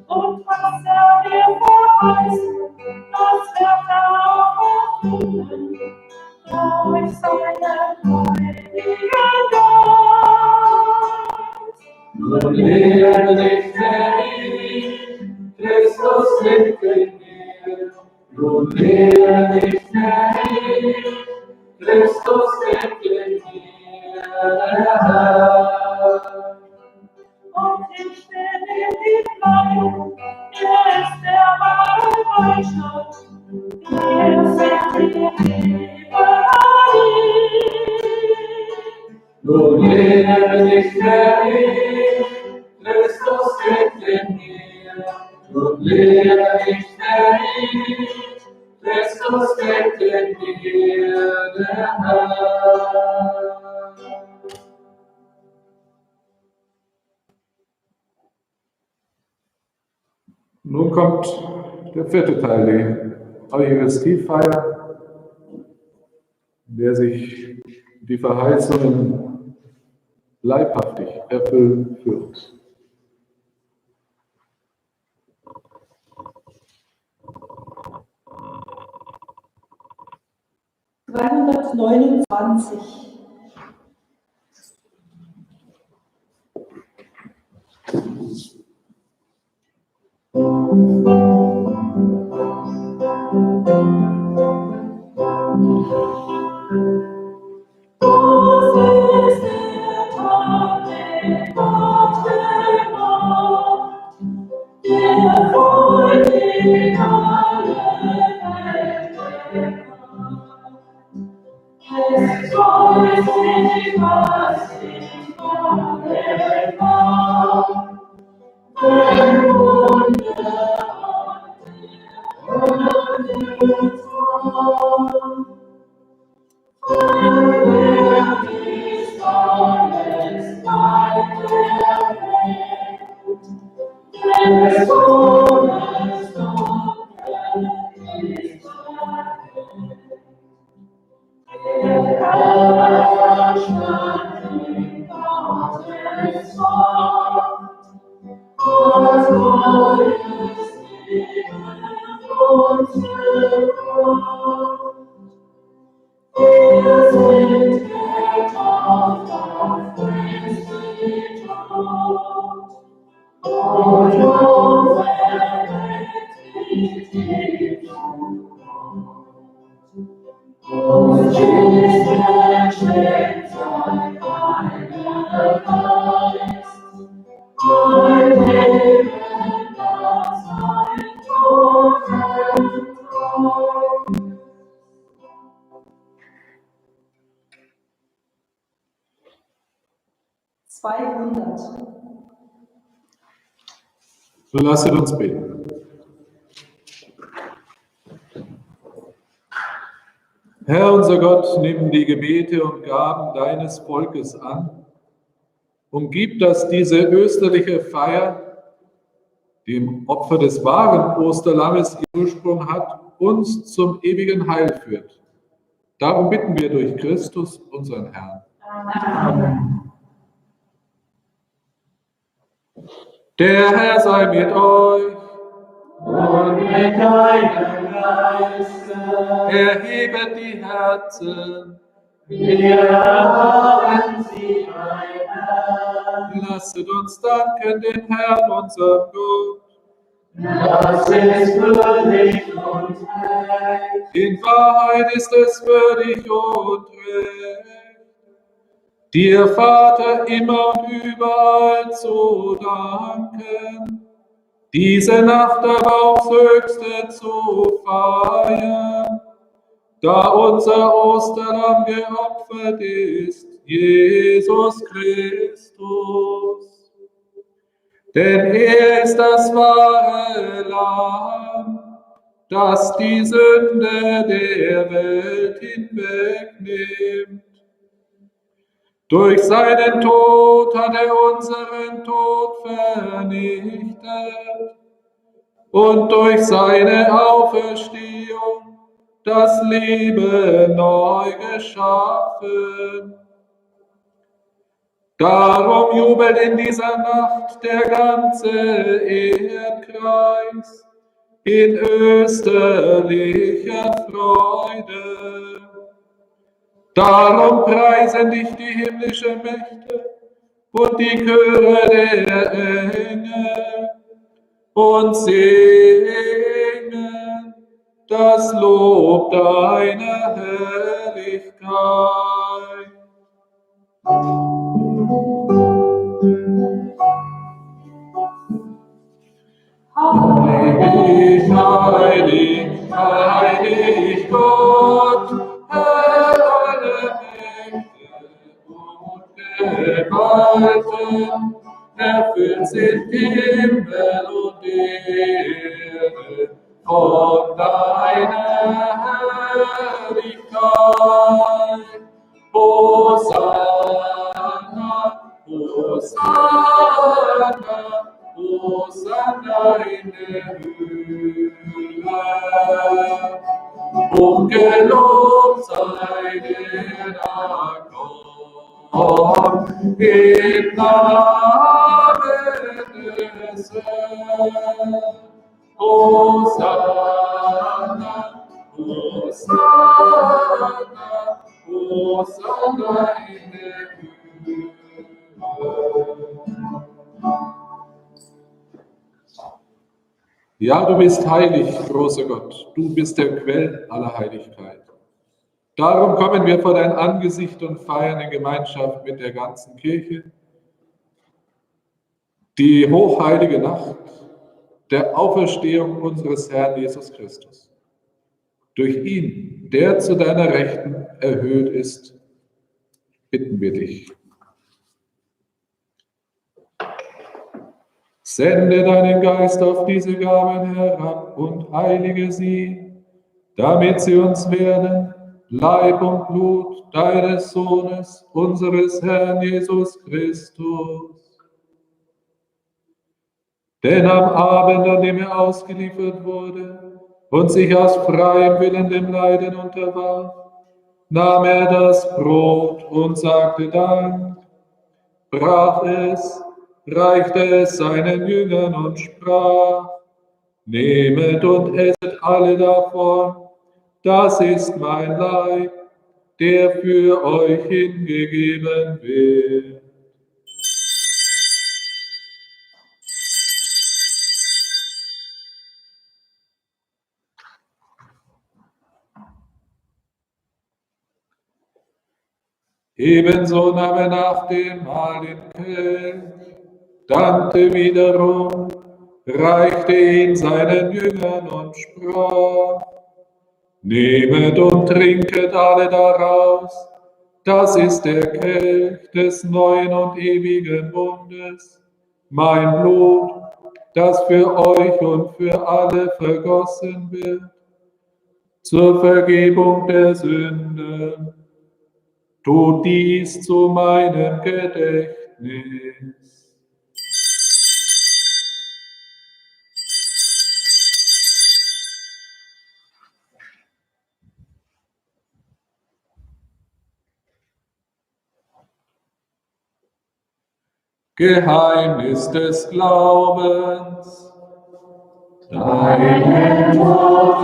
Und was mir verheißen, das wird auch erfüllen, durch seinen heiligen Geist. Nun lebe nicht mehr ich, Christus lebt in mir. Nun lebe nicht mehr ich, Christus lebt in mir. Und ich will in ihm bleiben, ist der wahre Beistand, sind die Liebe an ihm. Nun lebe nicht mehr ich, Christus lebt in mir. Und lebe nicht mehr ich, Christus lebt in mir, der Herr. Nun kommt der vierte Teil, die Eucharistiefeier, in der sich die Verheißungen leibhaftig erfüllen für uns. (329) So lasset uns beten. Herr unser Gott, nimm die Gebete und Gaben deines Volkes an und gib, dass diese österliche Feier, die im Opfer des wahren Osterlammes ihren Ursprung hat, uns zum ewigen Heil führt. Darum bitten wir durch Christus, unseren Herrn. Amen. Der Herr sei mit euch. Und mit deinem Geiste. Erhebet die Herzen. Wir haben sie ein Herrn. Lasset uns danken den Herrn, unserem Gott. Das ist würdig und recht. In Wahrheit ist es würdig und recht, dir, Vater, immer und überall zu danken, diese Nacht aber aufs Höchste zu feiern, da unser Osterlamm geopfert ist, Jesus Christus. Denn er ist das wahre Lamm, das die Sünde der Welt hinwegnimmt. Durch seinen Tod hat er unseren Tod vernichtet und durch seine Auferstehung das Leben neu geschaffen. Darum jubelt in dieser Nacht der ganze Erdkreis in österlicher Freude. Darum preisen dich die himmlischen Mächte und die Chöre der Engel und singen das Lob deiner Herrlichkeit. Heilig, heilig, heilig Gott, Herr aller Mächte und Gewalt, erfüllt sind Himmel und Erde von deiner Herrlichkeit. Hosanna, Hosanna, Hosanna in der Höhe. Und gelobt sei der da kommt, im Namen des Herrn. Hosanna, Hosanna, Hosanna in der Höhe. Ja, du bist heilig, großer Gott, du bist der Quell aller Heiligkeit. Darum kommen wir vor dein Angesicht und feiern in Gemeinschaft mit der ganzen Kirche die hochheilige Nacht der Auferstehung unseres Herrn Jesus Christus. Durch ihn, der zu deiner Rechten erhöht ist, bitten wir dich. Sende deinen Geist auf diese Gaben herab und heilige sie, damit sie uns werden, Leib und Blut deines Sohnes, unseres Herrn Jesus Christus. Denn am Abend, an dem er ausgeliefert wurde und sich aus freiem Willen dem Leiden unterwarf, nahm er das Brot und sagte Dank, brach es, reichte es seinen Jüngern und sprach, nehmet und esset alle davon, das ist mein Leib, der für euch hingegeben wird. Ebenso nahm er nach dem Mahl den Kelch, dankte wiederum, reichte ihn seinen Jüngern und sprach, nehmet und trinket alle daraus, das ist der Kelch des neuen und ewigen Bundes, mein Blut, das für euch und für alle vergossen wird, zur Vergebung der Sünden. Tut dies zu meinem Gedächtnis. Geheimnis des Glaubens. Deinen Tod,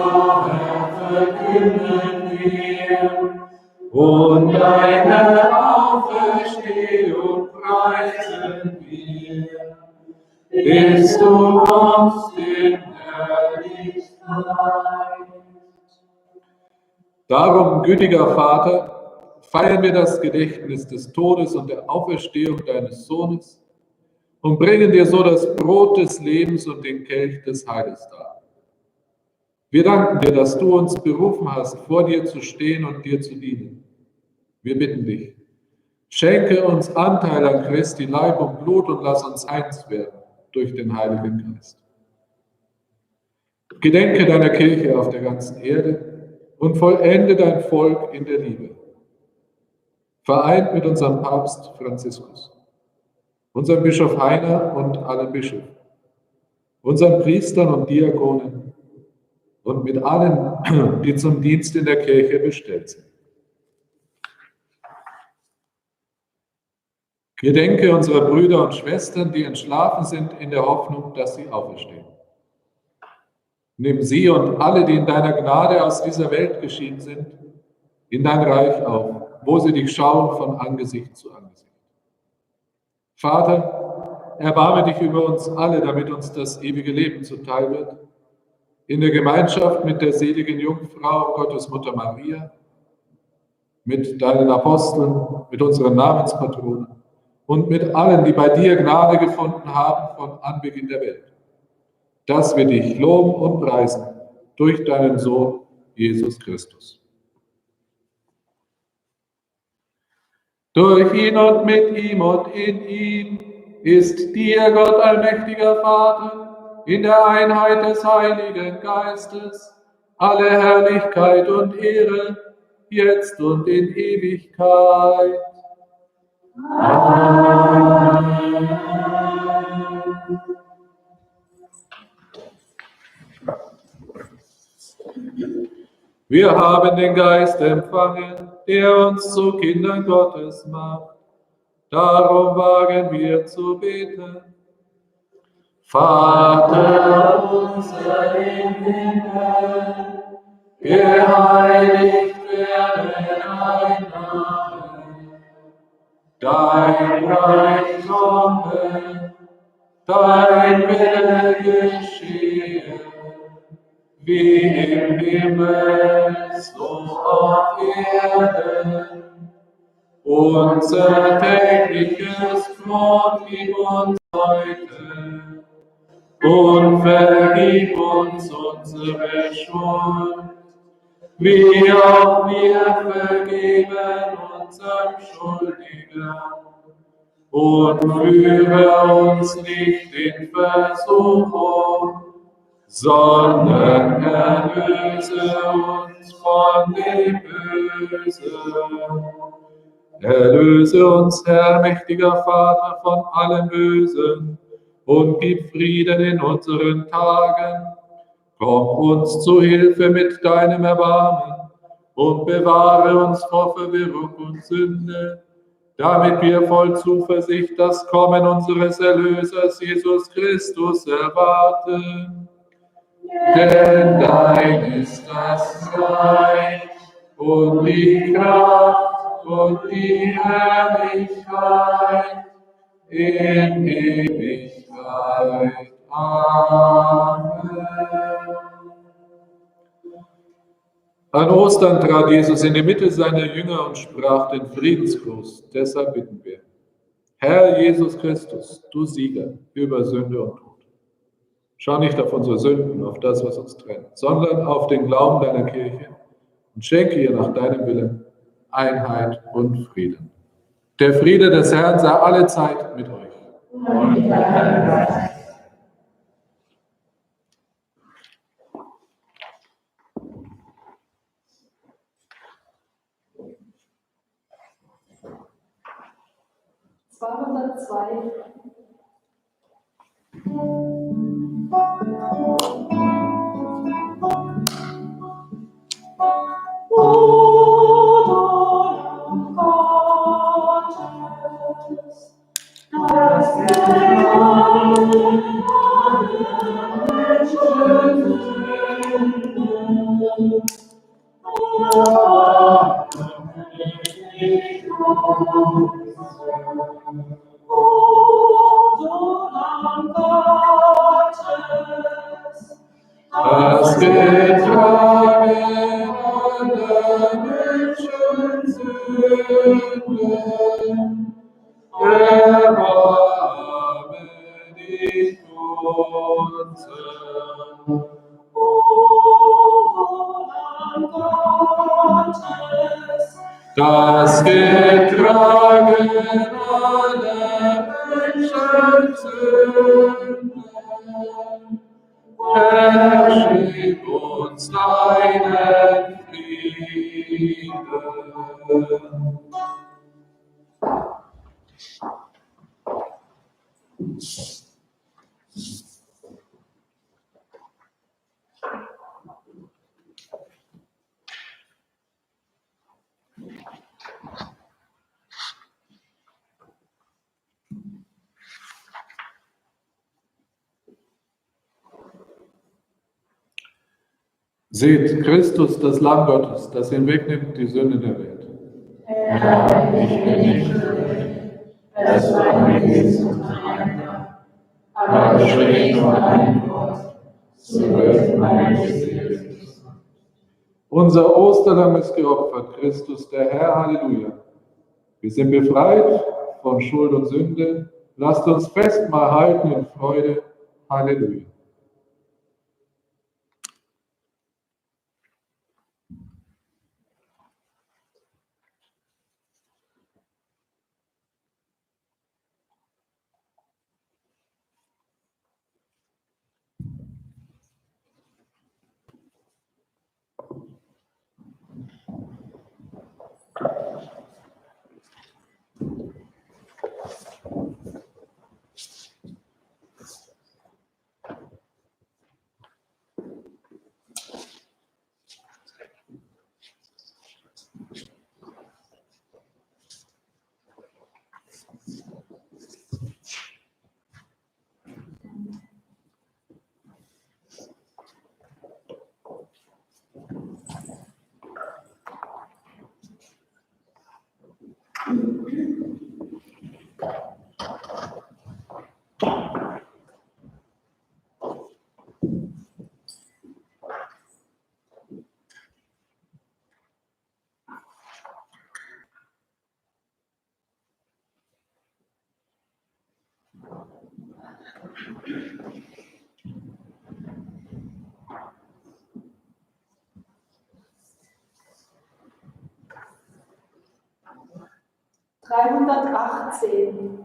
Herr, verkünden wir, und deine Auferstehung preisen wir, bis du kommst in Herrlichkeit. Darum, gütiger Vater, feiern wir das Gedächtnis des Todes und der Auferstehung deines Sohnes und bringen dir so das Brot des Lebens und den Kelch des Heiles dar. Wir danken dir, dass du uns berufen hast, vor dir zu stehen und dir zu dienen. Wir bitten dich, schenke uns Anteil an Christi Leib und Blut und lass uns eins werden durch den Heiligen Geist. Gedenke deiner Kirche auf der ganzen Erde und vollende dein Volk in der Liebe. Vereint mit unserem Papst Franziskus, unserem Bischof Heiner und allen Bischöfen, unseren Priestern und Diakonen und mit allen, die zum Dienst in der Kirche bestellt sind. Gedenke unserer Brüder und Schwestern, die entschlafen sind, in der Hoffnung, dass sie auferstehen. Nimm sie und alle, die in deiner Gnade aus dieser Welt geschieden sind, in dein Reich auf, wo sie dich schauen von Angesicht zu Angesicht. Vater, erbarme dich über uns alle, damit uns das ewige Leben zuteil wird, in der Gemeinschaft mit der seligen Jungfrau, Gottesmutter Maria, mit deinen Aposteln, mit unseren Namenspatronen und mit allen, die bei dir Gnade gefunden haben von Anbeginn der Welt, dass wir dich loben und preisen durch deinen Sohn Jesus Christus. Durch ihn und mit ihm und in ihm ist dir, Gott allmächtiger Vater, in der Einheit des Heiligen Geistes, alle Herrlichkeit und Ehre, jetzt und in Ewigkeit. Amen. Wir haben den Geist empfangen, der uns zu Kindern Gottes macht. Darum wagen wir zu beten. Vater unser im Himmel, geheiligt werde dein Name. Dein Reich komme, dein Wille geschehe, wie im Himmel, so auf Erden. Unser tägliches Brot gib uns heute und vergib uns unsere Schuld, wie auch wir vergeben unseren Schuldigern. Und führe uns nicht in Versuchung, sondern erlöse uns von dem Bösen. Erlöse uns, Herr, mächtiger Vater, von allem Bösen und gib Frieden in unseren Tagen. Komm uns zu Hilfe mit deinem Erbarmen und bewahre uns vor Verwirrung und Sünde, damit wir voll Zuversicht das Kommen unseres Erlösers Jesus Christus erwarten. Denn dein ist das Reich und die Kraft und die Herrlichkeit in Ewigkeit. Amen. An Ostern trat Jesus in die Mitte seiner Jünger und sprach den Friedensgruß. Deshalb bitten wir: Herr Jesus Christus, du Sieger über Sünde und Tod, schau nicht auf unsere Sünden, auf das, was uns trennt, sondern auf den Glauben deiner Kirche und schenke ihr nach deinem Willen Einheit und Frieden. Der Friede des Herrn sei alle Zeit mit euch. Und mit deinem Geist. Das getragen aller Menschen Sünden, erbarme dich unser. O Lamm Gottes, das getragen aller Menschen Sünden, Herr, schenk uns deinen Frieden. Seht, Christus, das Lamm Gottes, das hinwegnimmt die Sünde der Welt. Herr, ich bin nicht würdig, dass du an mir gehst und heimkommst, aber sprich nur ein Wort, so wird meine Seele gesund. Unser Osterlamm ist geopfert, Christus, der Herr, Halleluja. Wir sind befreit von Schuld und Sünde. Lasst uns Festmahl halten in Freude, Halleluja. ...318.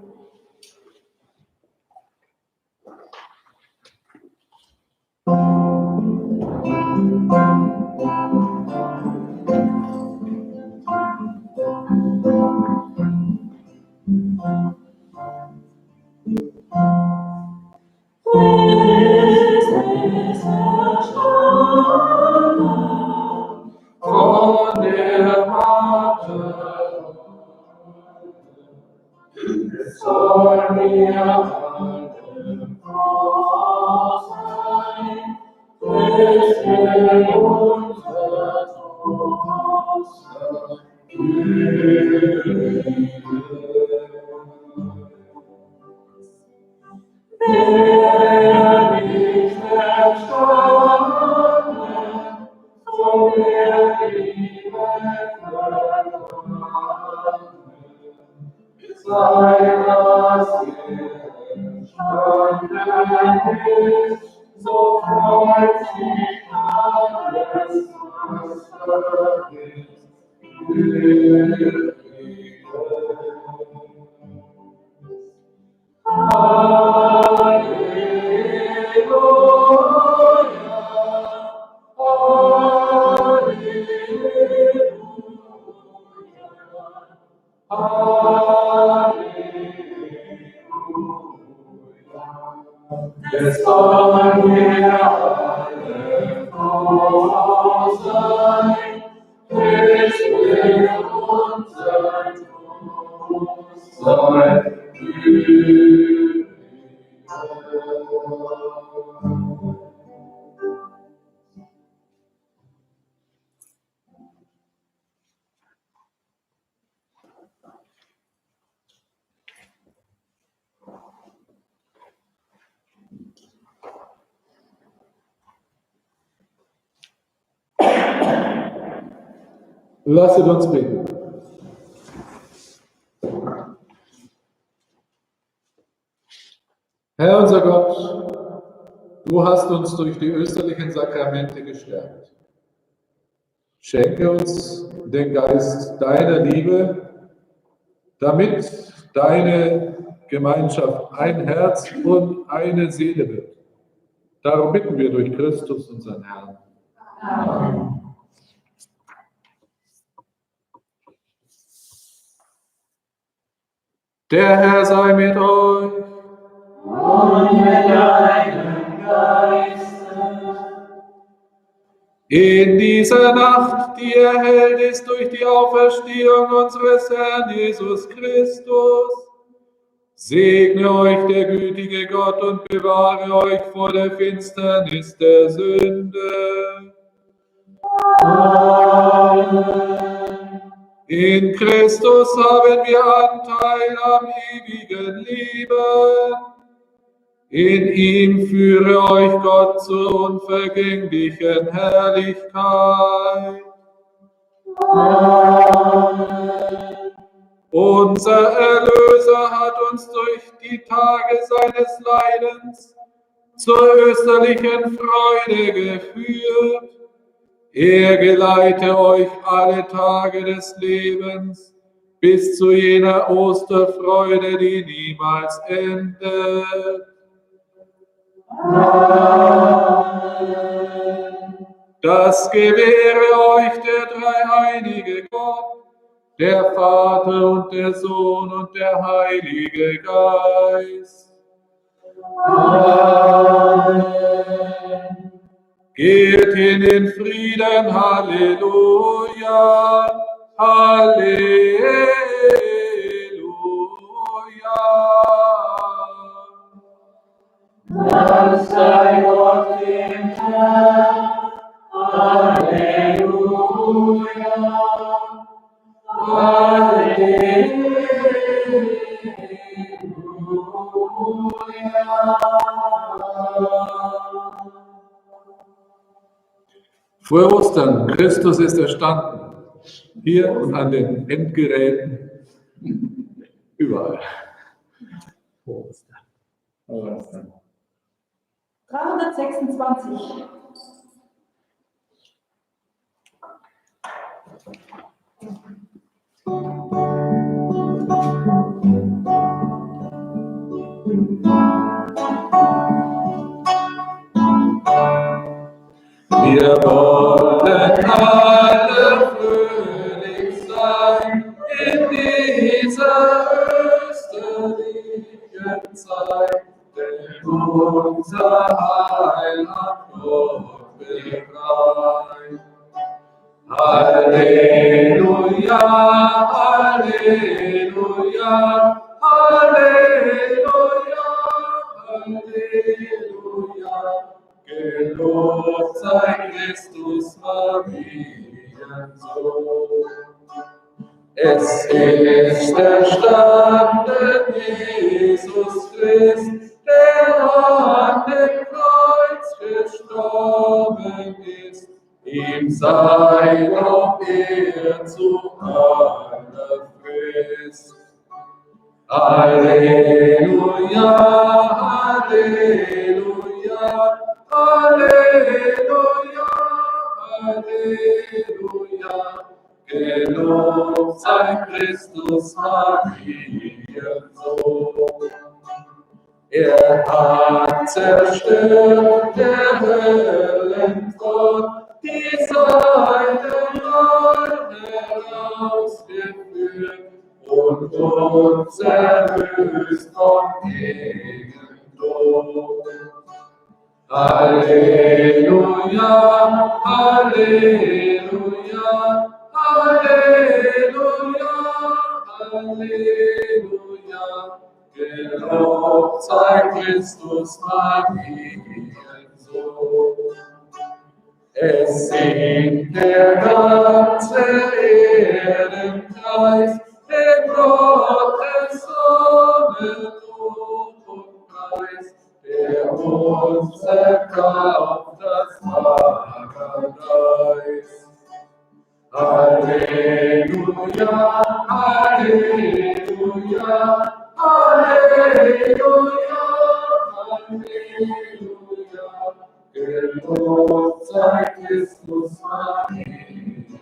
Von der Matte soll mir halten froh sein, bis wir unser Trost wer nicht erstanden, so der Liebe verloren, sei das entstanden ist, so freut sich alles, was vergisst. Es sollen wir alle froh sein, bis wir unseren Trost sein. Lasset uns beten. Herr unser Gott, du hast uns durch die österlichen Sakramente gestärkt. Schenke uns den Geist deiner Liebe, damit deine Gemeinschaft ein Herz und eine Seele wird. Darum bitten wir durch Christus, unseren Herrn. Amen. Der Herr sei mit euch. Und mit deinem Geiste. In dieser Nacht, die erhellt ist durch die Auferstehung unseres Herrn Jesus Christus, segne euch der gütige Gott und bewahre euch vor der Finsternis der Sünde. Amen. In Christus haben wir Anteil am ewigen Leben. In ihm führe euch Gott zur unvergänglichen Herrlichkeit. Amen. Unser Erlöser hat uns durch die Tage seines Leidens zur österlichen Freude geführt. Er geleite euch alle Tage des Lebens bis zu jener Osterfreude, die niemals endet. Amen. Das gewähre euch der dreieinige Gott, der Vater und der Sohn und der Heilige Geist. Amen. Geht hin in Frieden, Halleluja, Halleluja. Dank sei Gott dem Herrn, Halleluja, Halleluja. Frohe Ostern, Christus ist erstanden. Hier und an den Endgeräten, überall. Frohe Ostern. 326. Wir wollen alle fröhlich sein in dieser österlichen Zeit, denn unser Heil hat Gott befreit. Halleluja, Halleluja, Halleluja, Halleluja. Gelobt sei Christus, Mariensohn. Es ist erstanden Jesus Christ, der an dem Kreuz gestorben ist. Ihm sei auch Ehre zu aller Frist. Halleluja, Halleluja, Halleluja, Halleluja. Gelobt sei Christus, Mariensohn. Er hat zerstört der Höllentor, die Seiten herausgeführt und uns erlöst vom ewigen Tod. Halleluja, Halleluja, Halleluja, Halleluja. Gelobt sei Christus, Mariensohn. Es singt der ganze Erdenkreis, dem Gott des Sonne Lob und Preis, der uns erkauft das Paradies. Halleluja, Halleluja, Halleluja, Halleluja. Gelobt sei Christus, Mariensohn.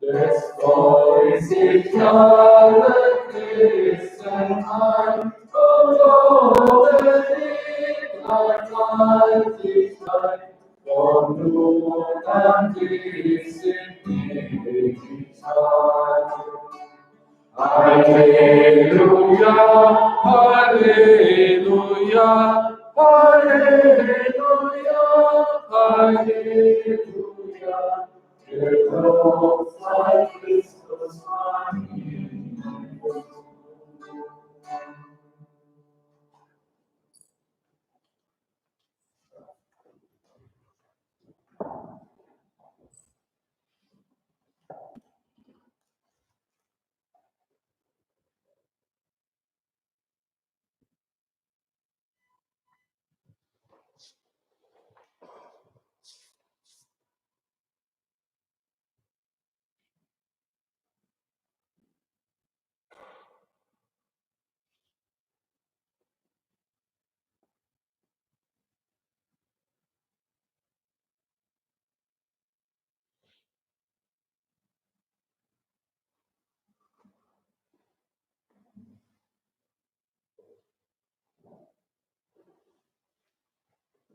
Es freut sich alle Christen ein, und loben die Dreifaltigkeit, von nun an bis in Ewigkeit. Halleluja, Halleluja, Halleluja, Halleluja.